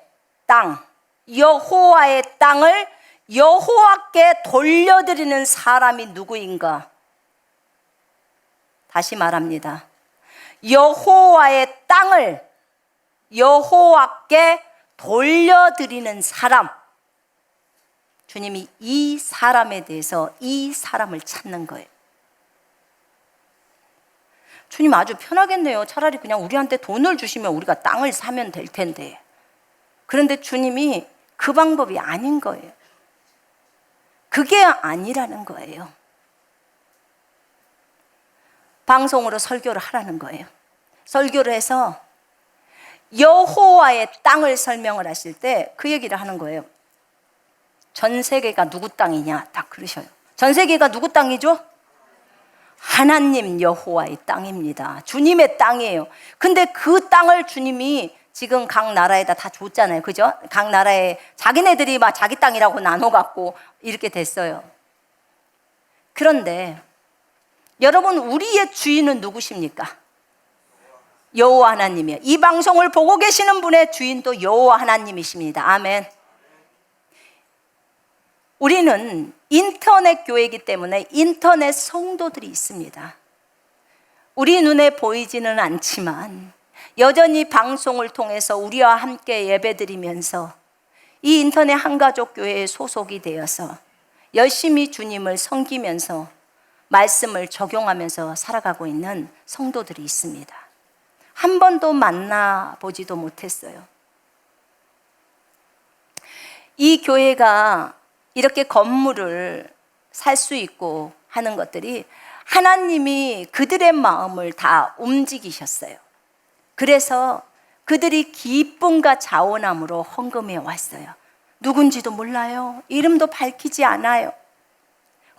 [SPEAKER 1] 땅을 여호와께 돌려드리는 사람이 누구인가? 다시 말합니다. 여호와의 땅을 여호와께 돌려드리는 사람. 주님이 이 사람에 대해서 이 사람을 찾는 거예요. 주님 아주 편하겠네요. 차라리 그냥 우리한테 돈을 주시면 우리가 땅을 사면 될 텐데. 그런데 주님이 그 방법이 아닌 거예요. 그게 아니라는 거예요. 방송으로 설교를 하라는 거예요. 설교를 해서 여호와의 땅을 설명을 하실 때 그 얘기를 하는 거예요. 전 세계가 누구 땅이냐 딱 그러셔요. 전 세계가 누구 땅이죠? 하나님 여호와의 땅입니다. 주님의 땅이에요. 근데 그 땅을 주님이 지금 각 나라에다 다 줬잖아요. 그죠? 각 나라에 자기네들이 막 자기 땅이라고 나눠갖고 이렇게 됐어요. 그런데 여러분, 우리의 주인은 누구십니까? 여호와 하나님이에요. 이 방송을 보고 계시는 분의 주인도 여호와 하나님이십니다. 아멘. 우리는 인터넷 교회이기 때문에 인터넷 성도들이 있습니다. 우리 눈에 보이지는 않지만 여전히 방송을 통해서 우리와 함께 예배드리면서 이 인터넷 한가족 교회에 소속이 되어서 열심히 주님을 섬기면서 말씀을 적용하면서 살아가고 있는 성도들이 있습니다. 한 번도 만나보지도 못했어요. 이 교회가 이렇게 건물을 살 수 있고 하는 것들이 하나님이 그들의 마음을 다 움직이셨어요. 그래서 그들이 기쁨과 자원함으로 헌금해 왔어요. 누군지도 몰라요. 이름도 밝히지 않아요.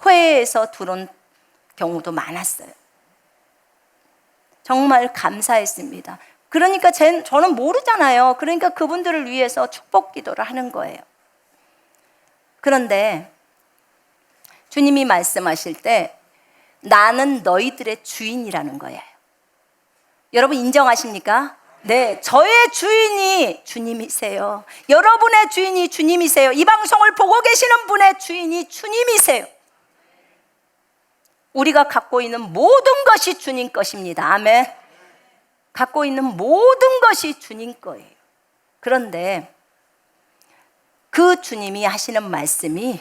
[SPEAKER 1] 회의에서 들어온 경우도 많았어요. 정말 감사했습니다. 그러니까 저는 모르잖아요. 그러니까 그분들을 위해서 축복 기도를 하는 거예요. 그런데 주님이 말씀하실 때 나는 너희들의 주인이라는 거예요. 여러분 인정하십니까? 네, 저의 주인이 주님이세요. 여러분의 주인이 주님이세요. 이 방송을 보고 계시는 분의 주인이 주님이세요. 우리가 갖고 있는 모든 것이 주님 것입니다. 아멘. 갖고 있는 모든 것이 주님 거예요. 그런데 그 주님이 하시는 말씀이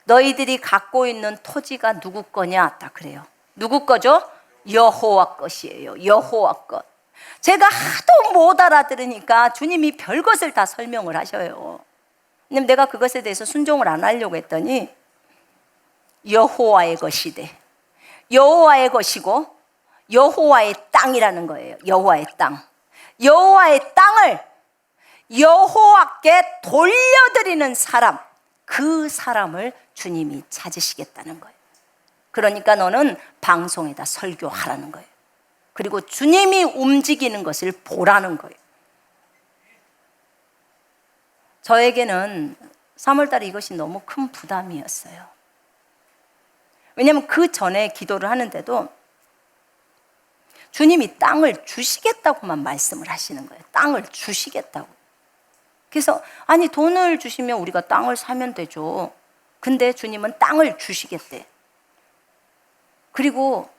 [SPEAKER 1] 너희들이 갖고 있는 토지가 누구 거냐 딱 그래요. 누구 거죠? 여호와 것이에요. 여호와 것. 제가 하도 못 알아들으니까 주님이 별것을 다 설명을 하셔요. 왜냐면 내가 그것에 대해서 순종을 안 하려고 했더니 여호와의 것이대. 여호와의 것이고 여호와의 땅이라는 거예요. 여호와의 땅. 여호와의 땅을 여호와께 돌려드리는 사람, 그 사람을 주님이 찾으시겠다는 거예요. 그러니까 너는 방송에다 설교하라는 거예요. 그리고 주님이 움직이는 것을 보라는 거예요. 저에게는 3월달에 이것이 너무 큰 부담이었어요. 왜냐하면 그 전에 기도를 하는데도 주님이 땅을 주시겠다고만 말씀을 하시는 거예요. 땅을 주시겠다고. 그래서 아니 돈을 주시면 우리가 땅을 사면 되죠. 근데 주님은 땅을 주시겠대. 그리고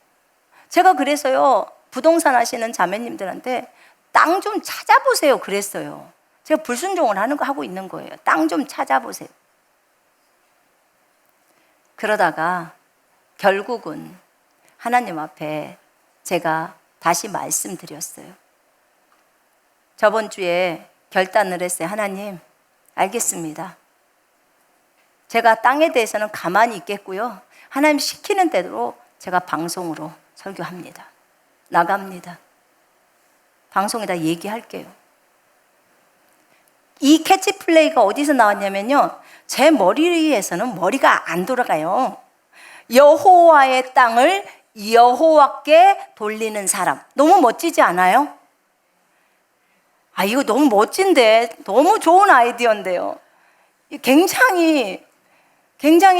[SPEAKER 1] 제가 그래서요 부동산 하시는 자매님들한테 땅 좀 찾아보세요 그랬어요. 제가 불순종을 하고 있는 거예요. 땅 좀 찾아보세요. 그러다가 결국은 하나님 앞에 제가 다시 말씀드렸어요. 저번 주에 결단을 했어요. 하나님, 알겠습니다. 제가 땅에 대해서는 가만히 있겠고요. 하나님 시키는 대로 제가 방송으로 설교합니다. 나갑니다. 방송에다 얘기할게요. 이 캐치플레이가 어디서 나왔냐면요. 제 머리에서는 머리가 안 돌아가요. 여호와의 땅을 여호와께 돌리는 사람. 너무 멋지지 않아요? 아, 이거 너무 멋진데, 너무 좋은 아이디어인데요. 굉장히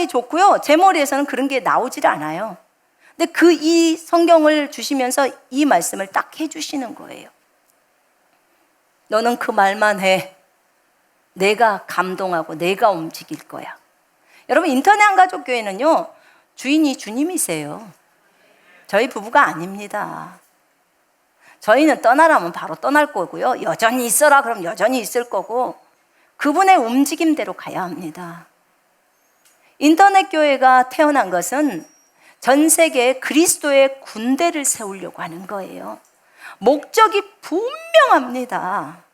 [SPEAKER 1] 좋고요. 제 머리에서는 그런 게 나오질 않아요. 근데 이 성경을 주시면서 이 말씀을 딱 해주시는 거예요. 너는 그 말만 해. 내가 감동하고 내가 움직일 거야. 여러분, 인터넷 한가족교회는요, 주인이 주님이세요. 저희 부부가 아닙니다. 저희는 떠나라면 바로 떠날 거고요, 여전히 있어라 그럼 여전히 있을 거고, 그분의 움직임대로 가야 합니다. 인터넷 교회가 태어난 것은 전 세계에 그리스도의 군대를 세우려고 하는 거예요. 목적이 분명합니다.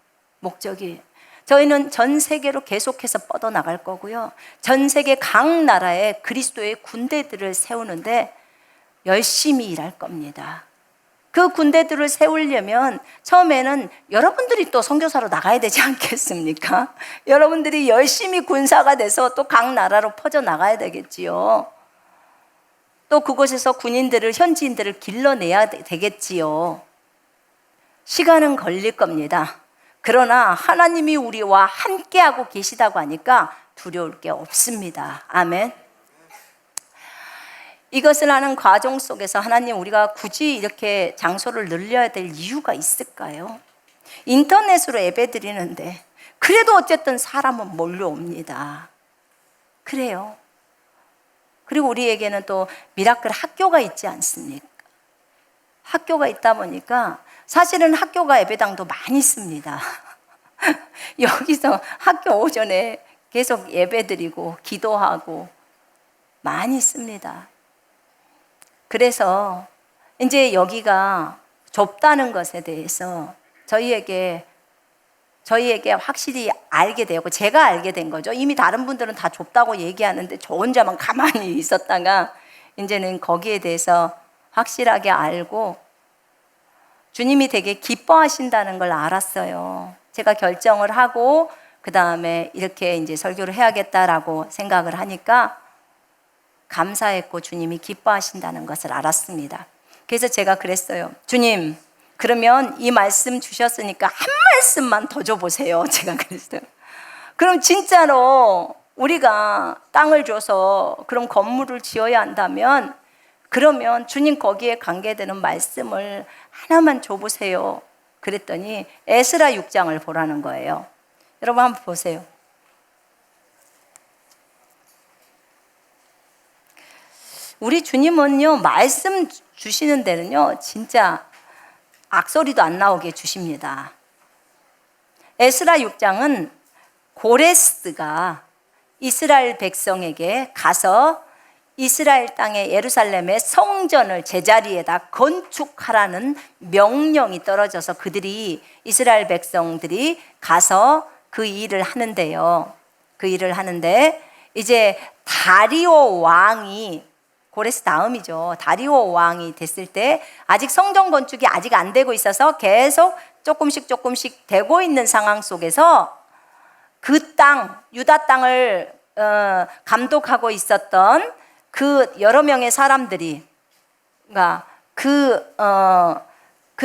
[SPEAKER 1] 목적이. 저희는 전 세계로 계속해서 뻗어나갈 거고요, 전 세계 각 나라에 그리스도의 군대들을 세우는데 열심히 일할 겁니다. 그 군대들을 세우려면 처음에는 여러분들이 또 선교사로 나가야 되지 않겠습니까? 여러분들이 열심히 군사가 돼서 또 각 나라로 퍼져 나가야 되겠지요. 또 그곳에서 군인들을, 현지인들을 길러내야 되겠지요. 시간은 걸릴 겁니다. 그러나 하나님이 우리와 함께하고 계시다고 하니까 두려울 게 없습니다. 아멘. 이것을 하는 과정 속에서 하나님, 우리가 굳이 이렇게 장소를 늘려야 될 이유가 있을까요? 인터넷으로 예배 드리는데 그래도 어쨌든 사람은 몰려옵니다. 그래요. 그리고 우리에게는 또 미라클 학교가 있지 않습니까? 학교가 있다 보니까 사실은 학교가 예배당도 많이 씁니다. 여기서 학교 오전에 계속 예배 드리고 기도하고 많이 씁니다. 그래서 이제 여기가 좁다는 것에 대해서 저희에게 확실히 알게 되고, 제가 알게 된 거죠. 이미 다른 분들은 다 좁다고 얘기하는데 저 혼자만 가만히 있었다가 이제는 거기에 대해서 확실하게 알고 주님이 되게 기뻐하신다는 걸 알았어요. 제가 결정을 하고 그 다음에 이렇게 이제 설교를 해야겠다라고 생각을 하니까 감사했고 주님이 기뻐하신다는 것을 알았습니다. 그래서 제가 그랬어요. 주님, 그러면 이 말씀 주셨으니까 한 말씀만 더 줘보세요. 제가 그랬어요. 그럼 진짜로 우리가 땅을 줘서 그럼 건물을 지어야 한다면, 그러면 주님 거기에 관계되는 말씀을 하나만 줘보세요. 그랬더니 에스라 6장을 보라는 거예요. 여러분 한번 보세요. 우리 주님은요, 말씀 주시는 데는요 진짜 악소리도 안 나오게 주십니다. 에스라 6장은 고레스가 이스라엘 백성에게 가서 이스라엘 땅의 예루살렘의 성전을 제자리에다 건축하라는 명령이 떨어져서 그들이, 이스라엘 백성들이 가서 그 일을 하는데요. 그 일을 하는데 이제 다리오 왕이, 고레스 다음이죠. 다리오 왕이 됐을 때 아직 성전 건축이 아직 안 되고 있어서 계속 조금씩 되고 있는 상황 속에서 그 땅, 유다 땅을 감독하고 있었던 그 여러 명의 사람들이, 그러니까 그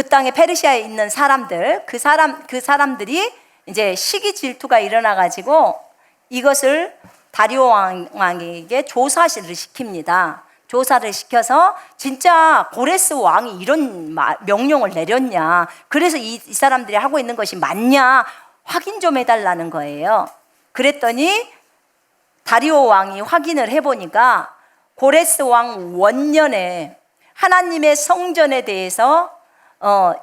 [SPEAKER 1] 땅에 페르시아에 있는 사람들, 그 사람들이 이제 시기 질투가 일어나 가지고 이것을 다리오 왕에게 조사를 시킵니다. 조사를 시켜서 진짜 고레스 왕이 이런 명령을 내렸냐, 그래서 이 사람들이 하고 있는 것이 맞냐 확인 좀 해달라는 거예요. 그랬더니 다리오 왕이 확인을 해보니까 고레스 왕 원년에 하나님의 성전에 대해서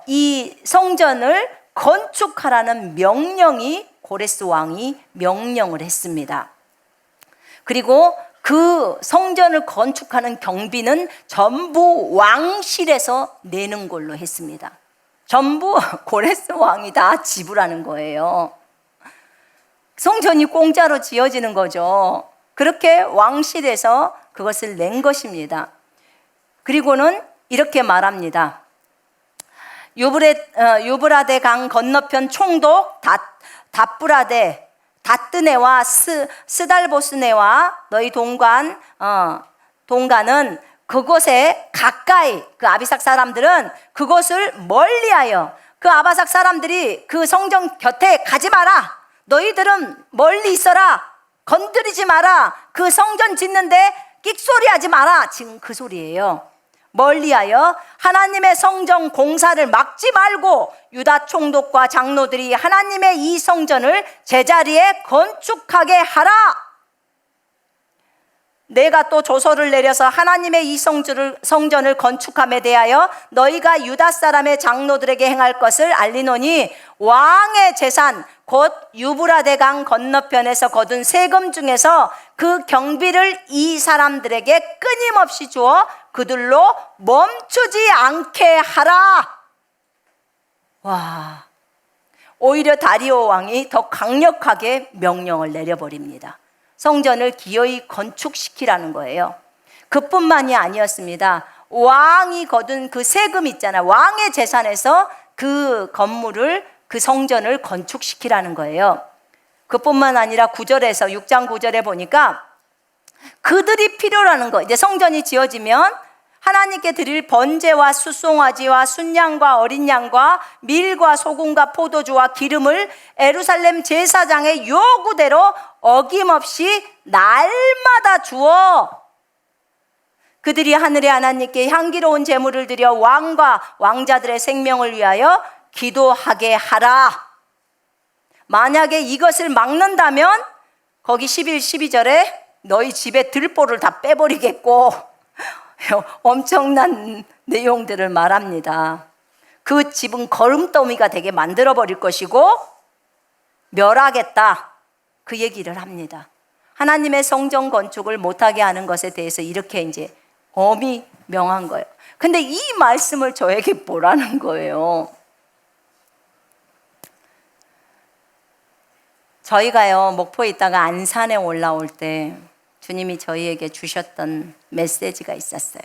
[SPEAKER 1] 이 성전을 건축하라는 명령이 고레스 왕이 명령을 했습니다. 그리고 그 성전을 건축하는 경비는 전부 왕실에서 내는 걸로 했습니다. 전부 고레스 왕이 다 지불하는 거예요. 성전이 공짜로 지어지는 거죠. 그렇게 왕실에서 그것을 낸 것입니다. 그리고는 이렇게 말합니다. 유브라데 강 건너편 총독 다뿌라데 다뜨네와 스달보스네와 너희 동관은 그곳에 가까이, 그 아비삭 사람들은 그곳을 멀리하여, 그 아바삭 사람들이 그 성전 곁에 가지 마라, 너희들은 멀리 있어라, 건드리지 마라, 그 성전 짓는데 끽소리 하지 마라, 지금 그 소리예요. 멀리하여 하나님의 성전 공사를 막지 말고 유다 총독과 장로들이 하나님의 이 성전을 제자리에 건축하게 하라. 내가 또 조서를 내려서 하나님의 이 성전을 건축함에 대하여 너희가 유다 사람의 장로들에게 행할 것을 알리노니 왕의 재산 곧 유브라데강 건너편에서 거둔 세금 중에서 그 경비를 이 사람들에게 끊임없이 주어 그들로 멈추지 않게 하라. 와, 오히려 다리오 왕이 더 강력하게 명령을 내려버립니다. 성전을 기어이 건축시키라는 거예요. 그뿐만이 아니었습니다. 왕이 거둔 그 세금 있잖아요. 왕의 재산에서 그 건물을, 그 성전을 건축시키라는 거예요. 그뿐만 아니라 9절에서 6장 9절에 보니까 그들이 필요라는 거. 이제 성전이 지어지면 하나님께 드릴 번제와 수송아지와 순양과 어린 양과 밀과 소금과 포도주와 기름을 예루살렘 제사장의 요구대로 어김없이 날마다 주어 그들이 하늘의 하나님께 향기로운 제물을 드려 왕과 왕자들의 생명을 위하여 기도하게 하라. 만약에 이것을 막는다면 거기 11, 12절에 너희 집에 들보를 다 빼버리겠고 엄청난 내용들을 말합니다. 그 집은 거름더미가 되게 만들어버릴 것이고 멸하겠다, 그 얘기를 합니다. 하나님의 성전 건축을 못하게 하는 것에 대해서 이렇게 이제 엄히 명한 거예요. 근데 이 말씀을 저에게 뭐라는 거예요? 저희가요 목포에 있다가 안산에 올라올 때 주님이 저희에게 주셨던 메시지가 있었어요.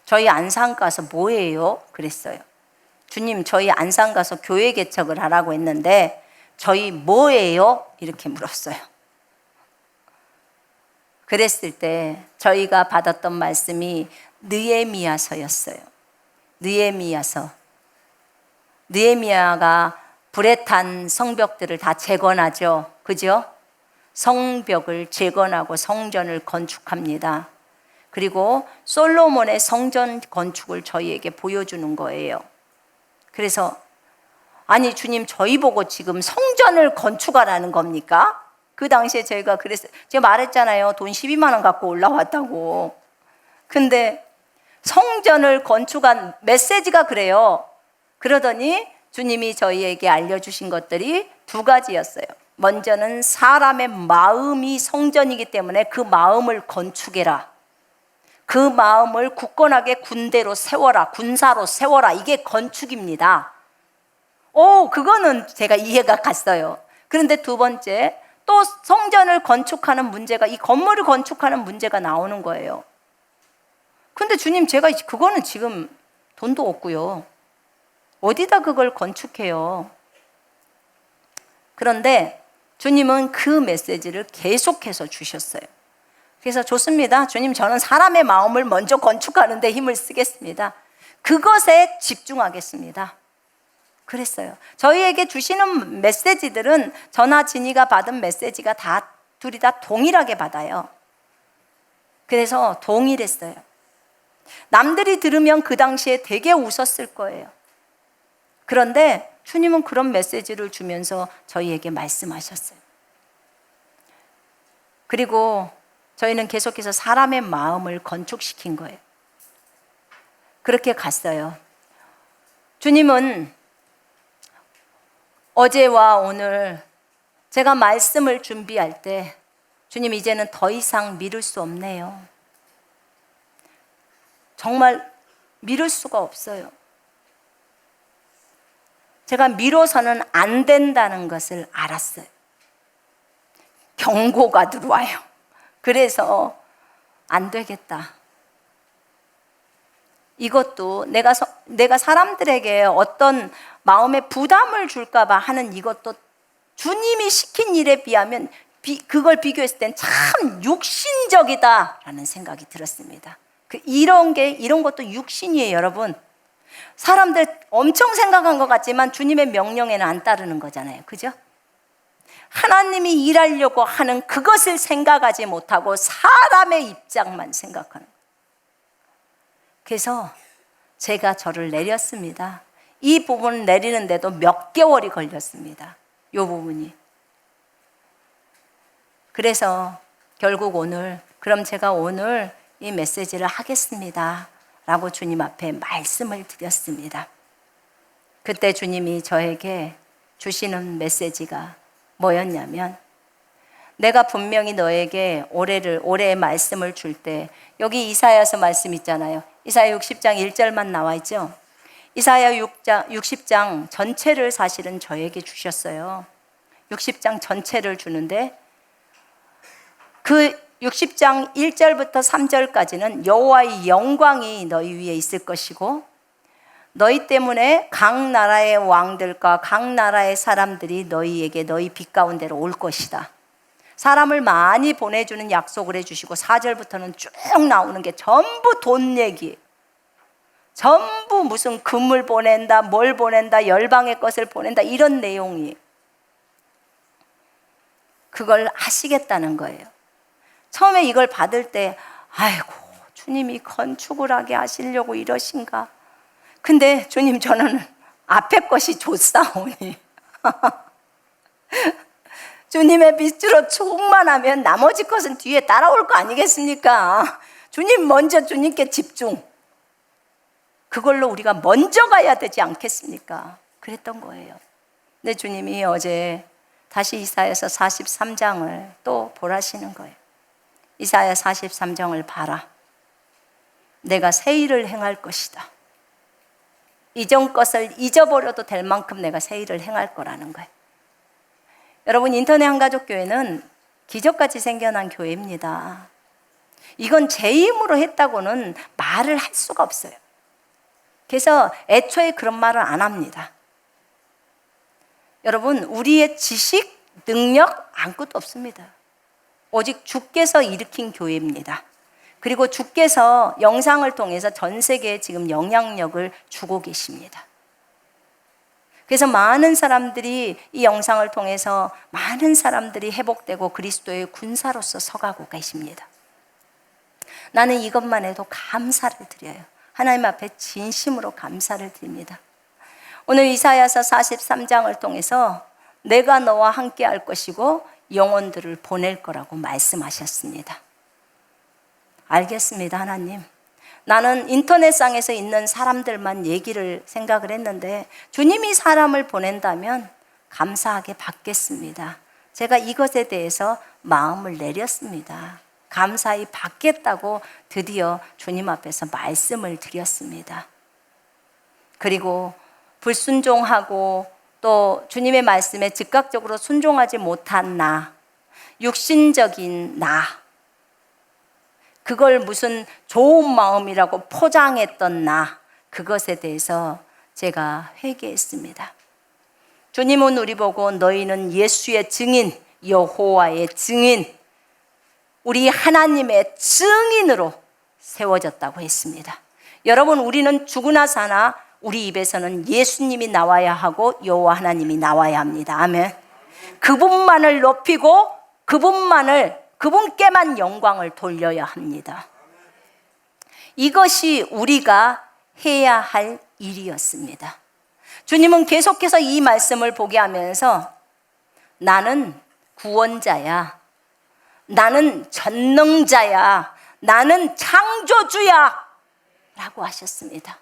[SPEAKER 1] 저희 안산 가서 뭐해요? 그랬어요. 주님, 저희 안산 가서 교회 개척을 하라고 했는데 저희 뭐해요? 이렇게 물었어요. 그랬을 때 저희가 받았던 말씀이 느헤미야서였어요. 느헤미야서. 느헤미야가 불에 탄 성벽들을 다 재건하죠. 그죠? 성벽을 재건하고 성전을 건축합니다. 그리고 솔로몬의 성전 건축을 저희에게 보여주는 거예요. 그래서 아니 주님, 저희 보고 지금 성전을 건축하라는 겁니까? 그 당시에 저희가 그랬어요. 제가 말했잖아요. 돈 12만 원 갖고 올라왔다고. 근데 성전을 건축한 메시지가 그래요. 그러더니 주님이 저희에게 알려주신 것들이 두 가지였어요. 먼저는 사람의 마음이 성전이기 때문에 그 마음을 건축해라. 그 마음을 굳건하게 군대로 세워라. 군사로 세워라. 이게 건축입니다. 그거는 제가 이해가 갔어요. 그런데 두 번째, 또 성전을 건축하는 문제가, 이 건물을 건축하는 문제가 나오는 거예요. 근데 주님, 제가 그거는 지금 돈도 없고요. 어디다 그걸 건축해요? 그런데 주님은 그 메시지를 계속해서 주셨어요. 그래서 좋습니다. 주님, 저는 사람의 마음을 먼저 건축하는 데 힘을 쓰겠습니다. 그것에 집중하겠습니다. 그랬어요. 저희에게 주시는 메시지들은 저나 진이가 받은 메시지가 둘이 다 동일하게 받아요. 그래서 동일했어요. 남들이 들으면 그 당시에 되게 웃었을 거예요. 그런데 주님은 그런 메시지를 주면서 저희에게 말씀하셨어요. 그리고 저희는 계속해서 사람의 마음을 건축시킨 거예요. 그렇게 갔어요. 주님은 어제와 오늘 제가 말씀을 준비할 때 주님, 이제는 더 이상 미룰 수 없네요. 정말 미룰 수가 없어요. 제가 미뤄서는 안 된다는 것을 알았어요. 경고가 들어와요. 그래서 안 되겠다. 이것도 내가 사람들에게 어떤 마음의 부담을 줄까 봐 하는 이것도 주님이 시킨 일에 비하면 그걸 비교했을 땐 참 육신적이다라는 생각이 들었습니다. 이런 것도 육신이에요, 여러분. 사람들 엄청 생각한 것 같지만 주님의 명령에는 안 따르는 거잖아요. 그죠? 하나님이 일하려고 하는 그것을 생각하지 못하고 사람의 입장만 생각하는 거예요. 그래서 제가 저를 내렸습니다. 이 부분을 내리는데도 몇 개월이 걸렸습니다. 이 부분이. 그래서 결국 오늘 그럼 제가 오늘 이 메시지를 하겠습니다 라고 주님 앞에 말씀을 드렸습니다. 그때 주님이 저에게 주시는 메시지가 뭐였냐면, 내가 분명히 너에게 올해의 말씀을 줄 때, 여기 이사야서 말씀 있잖아요. 이사야 60장 1절만 나와 있죠. 이사야 60장 전체를 사실은 저에게 주셨어요. 60장 전체를 주는데, 그 60장 1절부터 3절까지는 여호와의 영광이 너희 위에 있을 것이고, 너희 때문에 각 나라의 왕들과 각 나라의 사람들이 너희에게 너희 빛 가운데로 올 것이다. 사람을 많이 보내주는 약속을 해주시고, 4절부터는 쭉 나오는 게 전부 돈 얘기, 전부 무슨 금을 보낸다, 뭘 보낸다, 열방의 것을 보낸다, 이런 내용이, 그걸 하시겠다는 거예요. 처음에 이걸 받을 때 아이고, 주님이 건축을 하게 하시려고 이러신가. 근데 주님, 저는 앞에 것이 좋사오니 주님의 빛으로 충만하면 나머지 것은 뒤에 따라올 거 아니겠습니까? 주님 먼저, 주님께 집중, 그걸로 우리가 먼저 가야 되지 않겠습니까? 그랬던 거예요. 근데 주님이 어제 다시 이사야서 43장을 또 보라시는 거예요. 이사야 43장을 봐라. 내가 새 일을 행할 것이다. 이전 것을 잊어버려도 될 만큼 내가 새 일을 행할 거라는 거예요. 여러분, 인터넷 한가족교회는 기적같이 생겨난 교회입니다. 이건 제 힘으로 했다고는 말을 할 수가 없어요. 그래서 애초에 그런 말을 안 합니다. 여러분, 우리의 지식, 능력 아무것도 없습니다. 오직 주께서 일으킨 교회입니다. 그리고 주께서 영상을 통해서 전 세계에 지금 영향력을 주고 계십니다. 그래서 많은 사람들이 이 영상을 통해서 많은 사람들이 회복되고 그리스도의 군사로서 서가고 계십니다. 나는 이것만 해도 감사를 드려요. 하나님 앞에 진심으로 감사를 드립니다. 오늘 이사야서 43장을 통해서 내가 너와 함께 할 것이고 영혼들을 보낼 거라고 말씀하셨습니다. 알겠습니다, 하나님. 나는 인터넷상에서 있는 사람들만 얘기를 생각을 했는데 주님이 사람을 보낸다면 감사하게 받겠습니다. 제가 이것에 대해서 마음을 내렸습니다. 감사히 받겠다고 드디어 주님 앞에서 말씀을 드렸습니다. 그리고 불순종하고 또 주님의 말씀에 즉각적으로 순종하지 못한 나, 육신적인 나, 그걸 무슨 좋은 마음이라고 포장했던 나, 그것에 대해서 제가 회개했습니다. 주님은 우리 보고 너희는 예수의 증인, 여호와의 증인, 우리 하나님의 증인으로 세워졌다고 했습니다. 여러분, 우리는 죽으나 사나 우리 입에서는 예수님이 나와야 하고 여호와 하나님이 나와야 합니다. 아멘. 그분만을 높이고 그분께만 영광을 돌려야 합니다. 이것이 우리가 해야 할 일이었습니다. 주님은 계속해서 이 말씀을 보게 하면서 나는 구원자야, 나는 전능자야, 나는 창조주야 라고 하셨습니다.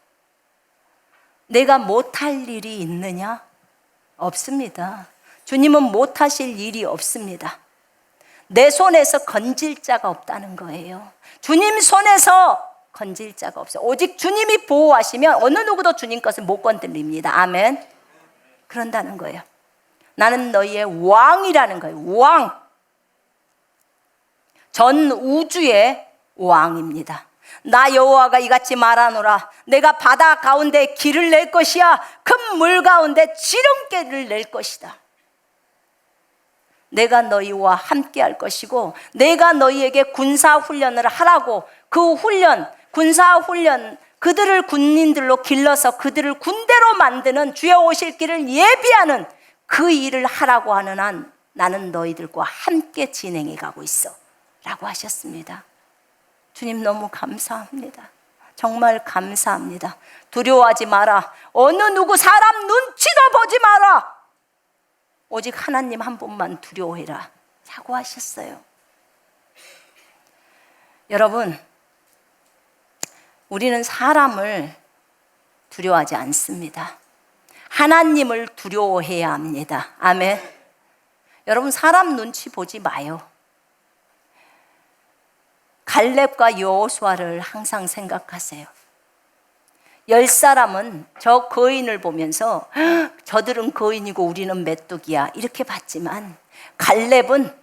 [SPEAKER 1] 내가 못할 일이 있느냐? 없습니다. 주님은 못하실 일이 없습니다. 내 손에서 건질 자가 없다는 거예요. 주님 손에서 건질 자가 없어요. 오직 주님이 보호하시면 어느 누구도 주님 것을 못 건드립니다. 아멘. 그런다는 거예요. 나는 너희의 왕이라는 거예요. 왕. 전 우주의 왕입니다. 나 여호와가 이같이 말하노라. 내가 바다 가운데 길을 낼 것이야. 큰 물 가운데 지름길을 낼 것이다. 내가 너희와 함께 할 것이고 내가 너희에게 군사훈련을 하라고, 그 훈련, 군사훈련, 그들을 군인들로 길러서 그들을 군대로 만드는 주여 오실 길을 예비하는 그 일을 하라고 하는 한 나는 너희들과 함께 진행해 가고 있어 라고 하셨습니다. 주님 너무 감사합니다. 정말 감사합니다. 두려워하지 마라. 어느 누구 사람 눈치도 보지 마라. 오직 하나님 한 분만 두려워해라 라고 하셨어요. 여러분, 우리는 사람을 두려워하지 않습니다. 하나님을 두려워해야 합니다. 아멘. 여러분, 사람 눈치 보지 마요. 갈렙과 여호수아를 항상 생각하세요. 10사람은 저 거인을 보면서 저들은 거인이고 우리는 메뚜기야 이렇게 봤지만, 갈렙은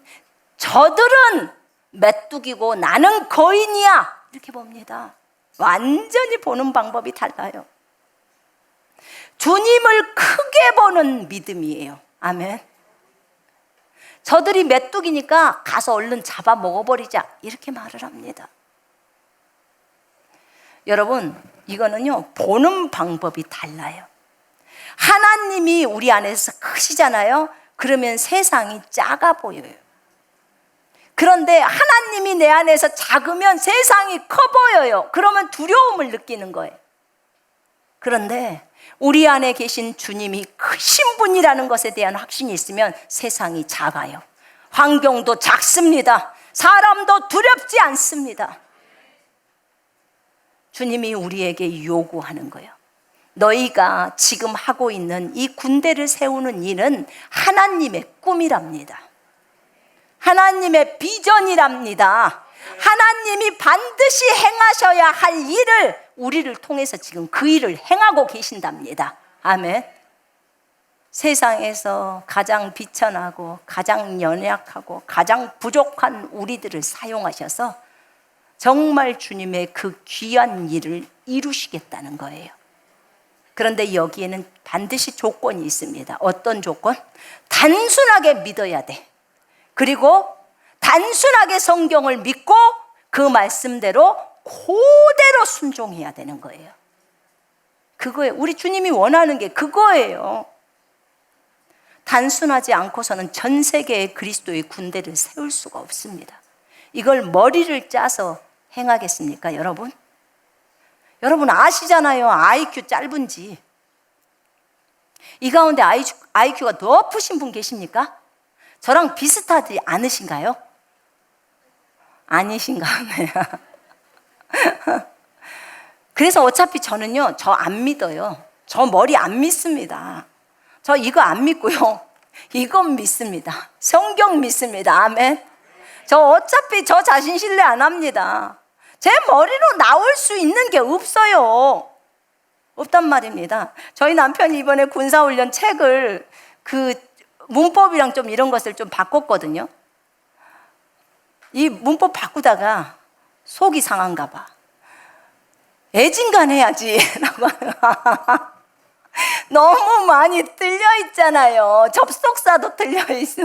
[SPEAKER 1] 저들은 메뚜기고 나는 거인이야 이렇게 봅니다. 완전히 보는 방법이 달라요. 주님을 크게 보는 믿음이에요. 아멘. 저들이 메뚜기니까 가서 얼른 잡아 먹어버리자 이렇게 말을 합니다. 여러분, 이거는요, 보는 방법이 달라요. 하나님이 우리 안에서 크시잖아요. 그러면 세상이 작아 보여요. 그런데 하나님이 내 안에서 작으면 세상이 커 보여요. 그러면 두려움을 느끼는 거예요. 그런데 우리 안에 계신 주님이 크신 분이라는 것에 대한 확신이 있으면 세상이 작아요. 환경도 작습니다. 사람도 두렵지 않습니다. 주님이 우리에게 요구하는 거예요. 너희가 지금 하고 있는 이 군대를 세우는 일은 하나님의 꿈이랍니다. 하나님의 비전이랍니다. 하나님이 반드시 행하셔야 할 일을 우리를 통해서 지금 그 일을 행하고 계신답니다. 아멘. 세상에서 가장 비천하고 가장 연약하고 가장 부족한 우리들을 사용하셔서 정말 주님의 그 귀한 일을 이루시겠다는 거예요. 그런데 여기에는 반드시 조건이 있습니다. 어떤 조건? 단순하게 믿어야 돼. 그리고 단순하게 성경을 믿고 그 말씀대로 그대로 순종해야 되는 거예요. 그거예요. 우리 주님이 원하는 게 그거예요. 단순하지 않고서는 전 세계의 그리스도의 군대를 세울 수가 없습니다. 이걸 머리를 짜서 행하겠습니까, 여러분? 여러분 아시잖아요. IQ 짧은지. 이 가운데 IQ가 높으신 분 계십니까? 저랑 비슷하지 않으신가요? 아니신가 보네요. 그래서 어차피 저는요, 저 안 믿어요. 저 머리 안 믿습니다. 저 이거 안 믿고요, 이건 믿습니다. 성경 믿습니다. 아멘. 저 어차피 저 자신 신뢰 안 합니다. 제 머리로 나올 수 있는 게 없어요. 없단 말입니다. 저희 남편이 이번에 군사훈련 책을 그 문법이랑 좀 이런 것을 좀 바꿨거든요. 이 문법 바꾸다가 속이 상한가 봐. 애진간 해야지 너무 많이 틀려 있잖아요. 접속사도 틀려 있어.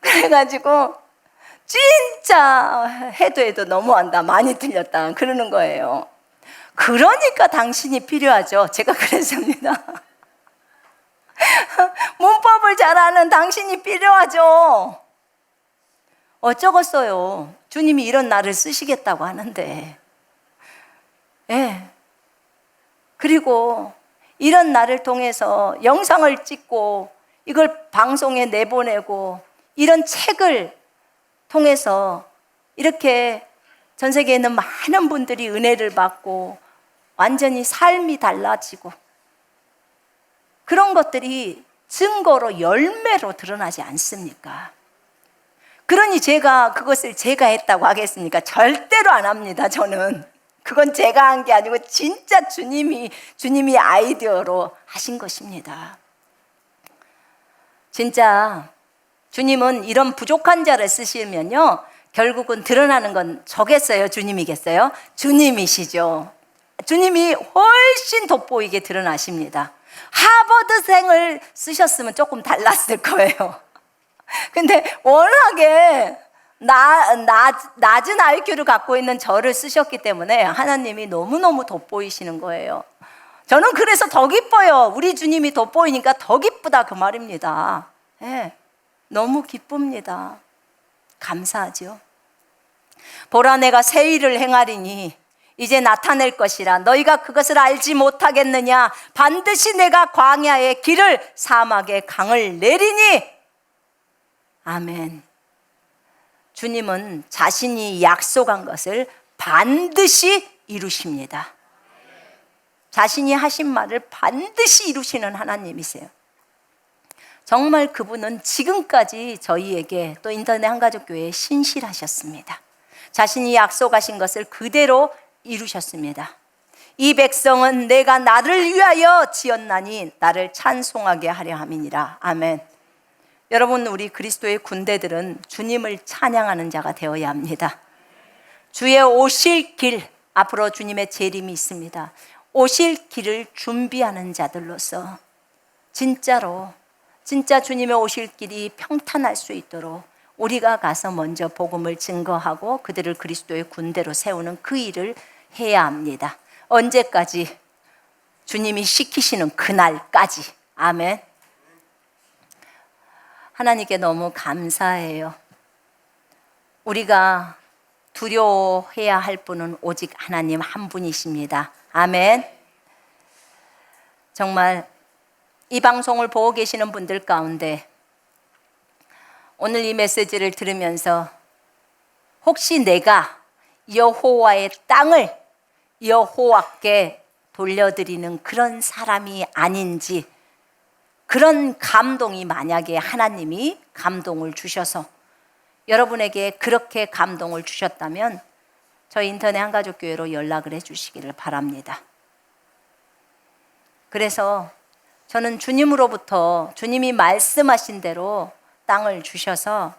[SPEAKER 1] 그래가지고 진짜 해도 너무한다, 많이 틀렸다 그러는 거예요. 그러니까 당신이 필요하죠. 제가 그랬습니다. 문법을 잘 아는 당신이 필요하죠. 어쩌겠어요. 주님이 이런 나를 쓰시겠다고 하는데. 예. 그리고 이런 나를 통해서 영상을 찍고 이걸 방송에 내보내고 이런 책을 통해서 이렇게 전 세계에 있는 많은 분들이 은혜를 받고 완전히 삶이 달라지고 그런 것들이 증거로 열매로 드러나지 않습니까? 그러니 제가 그것을 제가 했다고 하겠습니까? 절대로 안 합니다. 저는 그건 제가 한 게 아니고 진짜 주님이 아이디어로 하신 것입니다. 진짜 주님은 이런 부족한 자를 쓰시면요, 결국은 드러나는 건 저겠어요? 주님이겠어요? 주님이시죠. 주님이 훨씬 돋보이게 드러나십니다. 하버드생을 쓰셨으면 조금 달랐을 거예요. 근데 워낙에 낮은 IQ를 갖고 있는 저를 쓰셨기 때문에 하나님이 너무너무 돋보이시는 거예요. 저는 그래서 더 기뻐요. 우리 주님이 돋보이니까 더 기쁘다 그 말입니다. 네, 너무 기쁩니다. 감사하죠. 보라, 내가 새 일을 행하리니 이제 나타낼 것이라. 너희가 그것을 알지 못하겠느냐? 반드시 내가 광야의 길을, 사막의 강을 내리니. 아멘. 주님은 자신이 약속한 것을 반드시 이루십니다. 자신이 하신 말을 반드시 이루시는 하나님이세요. 정말 그분은 지금까지 저희에게 또 인터넷 한가족교회에 신실하셨습니다. 자신이 약속하신 것을 그대로 이루셨습니다. 이 백성은 내가 나를 위하여 지었나니 나를 찬송하게 하려 함이니라. 아멘. 여러분, 우리 그리스도의 군대들은 주님을 찬양하는 자가 되어야 합니다. 주의 오실 길, 앞으로 주님의 재림이 있습니다. 오실 길을 준비하는 자들로서 진짜 주님의 오실 길이 평탄할 수 있도록 우리가 가서 먼저 복음을 증거하고 그들을 그리스도의 군대로 세우는 그 일을 해야 합니다. 언제까지? 주님이 시키시는 그날까지. 아멘. 하나님께 너무 감사해요. 우리가 두려워해야 할 분은 오직 하나님 한 분이십니다. 아멘. 정말 이 방송을 보고 계시는 분들 가운데 오늘 이 메시지를 들으면서 혹시 내가 여호와의 땅을 여호와께 돌려드리는 그런 사람이 아닌지, 그런 감동이 만약에 하나님이 감동을 주셔서 여러분에게 그렇게 감동을 주셨다면 저희 인터넷 한가족교회로 연락을 해 주시기를 바랍니다. 그래서 저는 주님으로부터 주님이 말씀하신 대로 땅을 주셔서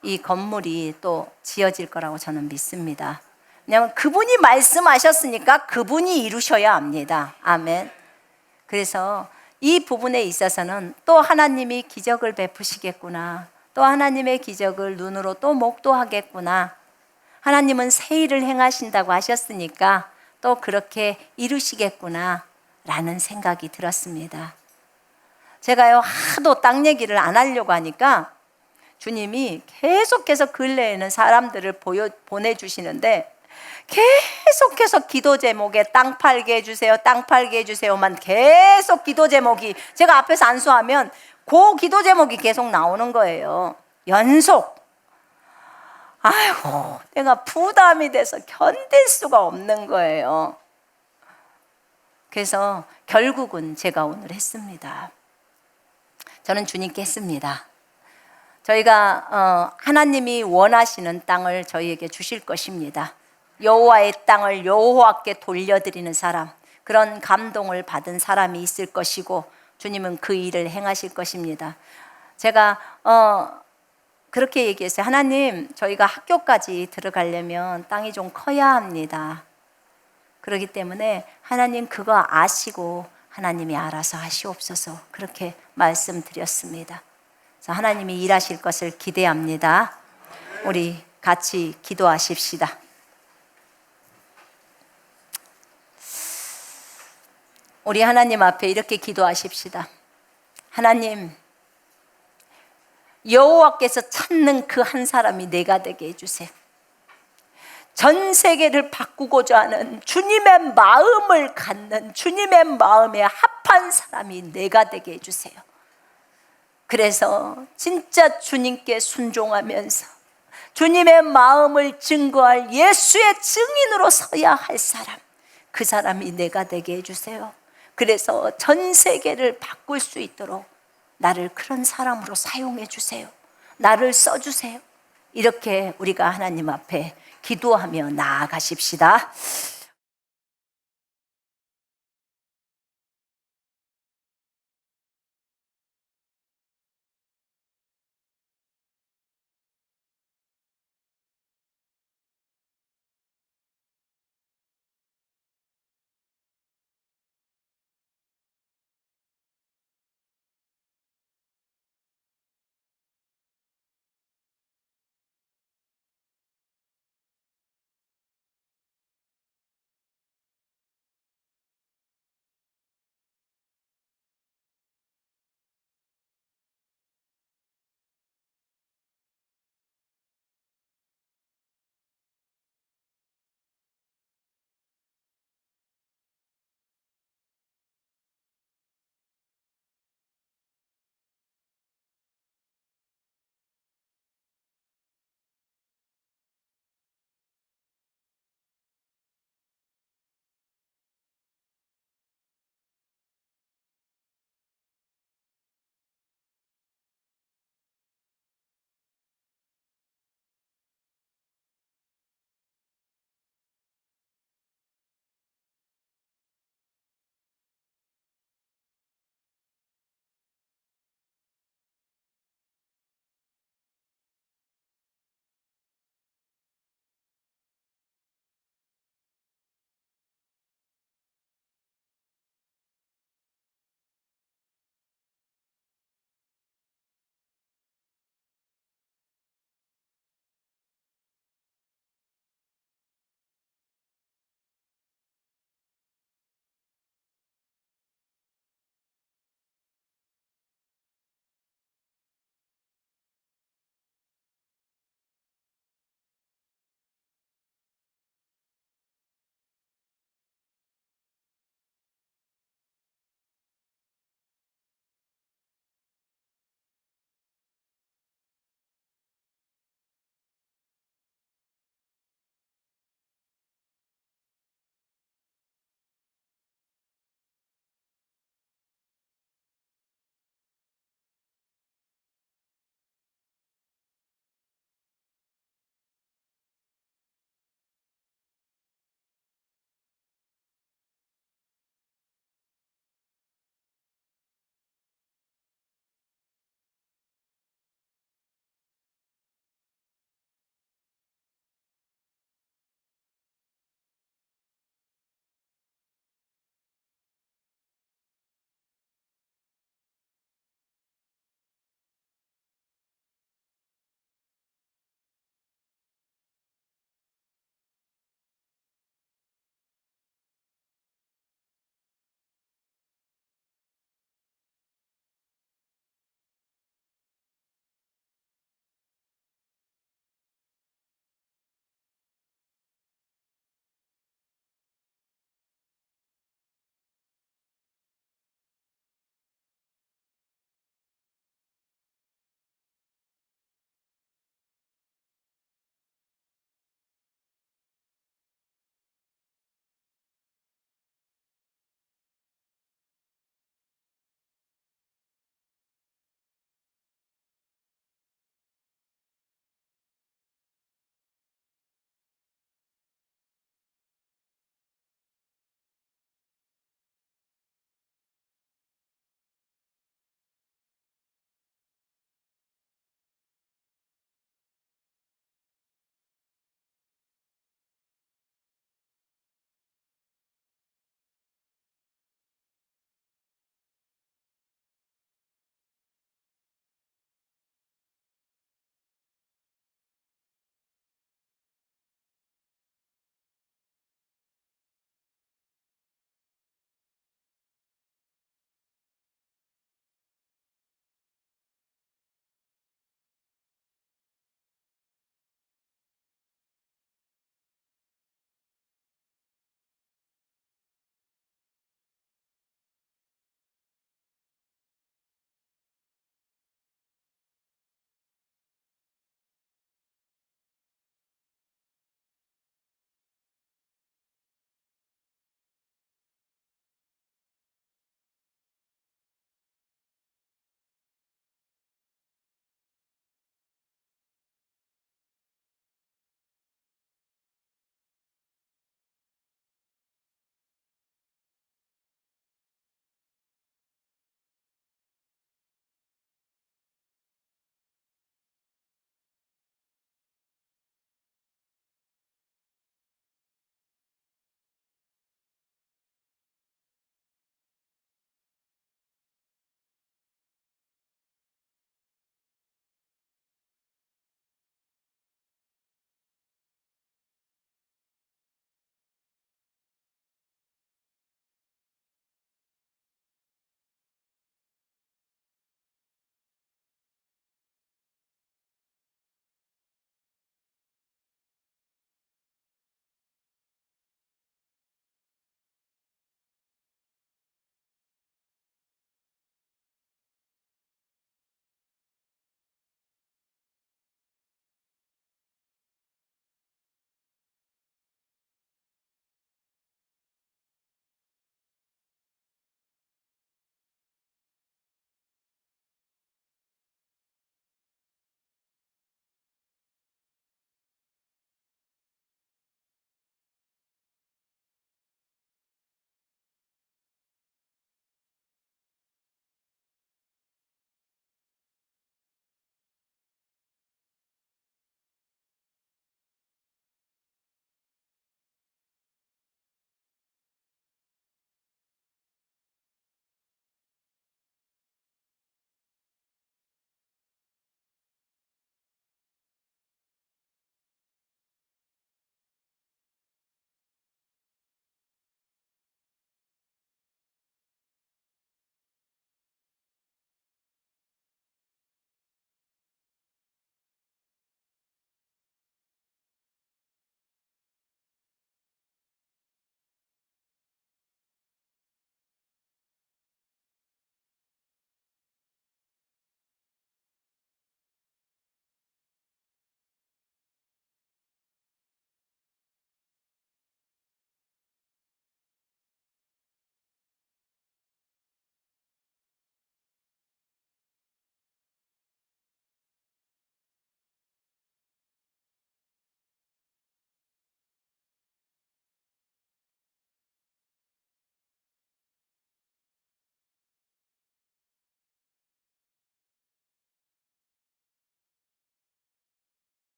[SPEAKER 1] 이 건물이 또 지어질 거라고 저는 믿습니다. 왜냐하면 그분이 말씀하셨으니까 그분이 이루셔야 합니다. 아멘. 그래서 이 부분에 있어서는 또 하나님이 기적을 베푸시겠구나, 또 하나님의 기적을 눈으로 또 목도하겠구나, 하나님은 새 일을 행하신다고 하셨으니까 또 그렇게 이루시겠구나 라는 생각이 들었습니다. 제가요 하도 땅 얘기를 안 하려고 하니까 주님이 계속해서 근래에는 사람들을 보내주시는데 계속해서 기도 제목에 땅 팔게 해주세요, 땅 팔게 해주세요만 계속 기도 제목이, 제가 앞에서 안수하면 그 기도 제목이 계속 나오는 거예요. 연속. 아이고, 내가 부담이 돼서 견딜 수가 없는 거예요. 그래서 결국은 제가 오늘 했습니다. 저는 주님께 했습니다. 저희가 하나님이 원하시는 땅을 저희에게 주실 것입니다. 여호와의 땅을 여호와께 돌려드리는 사람, 그런 감동을 받은 사람이 있을 것이고 주님은 그 일을 행하실 것입니다. 제가 그렇게 얘기했어요. 하나님, 저희가 학교까지 들어가려면 땅이 좀 커야 합니다. 그렇기 때문에 하나님 그거 아시고 하나님이 알아서 하시옵소서, 그렇게 말씀드렸습니다. 그래서 하나님이 일하실 것을 기대합니다. 우리 같이 기도하십시다. 우리 하나님 앞에 이렇게 기도하십시다. 하나님, 여호와께서 찾는 그 한 사람이 내가 되게 해주세요. 전 세계를 바꾸고자 하는 주님의 마음을 갖는, 주님의 마음에 합한 사람이 내가 되게 해주세요. 그래서 진짜 주님께 순종하면서 주님의 마음을 증거할 예수의 증인으로 서야 할 사람, 그 사람이 내가 되게 해주세요. 그래서 전 세계를 바꿀 수 있도록 나를 그런 사람으로 사용해 주세요. 나를 써주세요. 이렇게 우리가 하나님 앞에 기도하며 나아가십시다.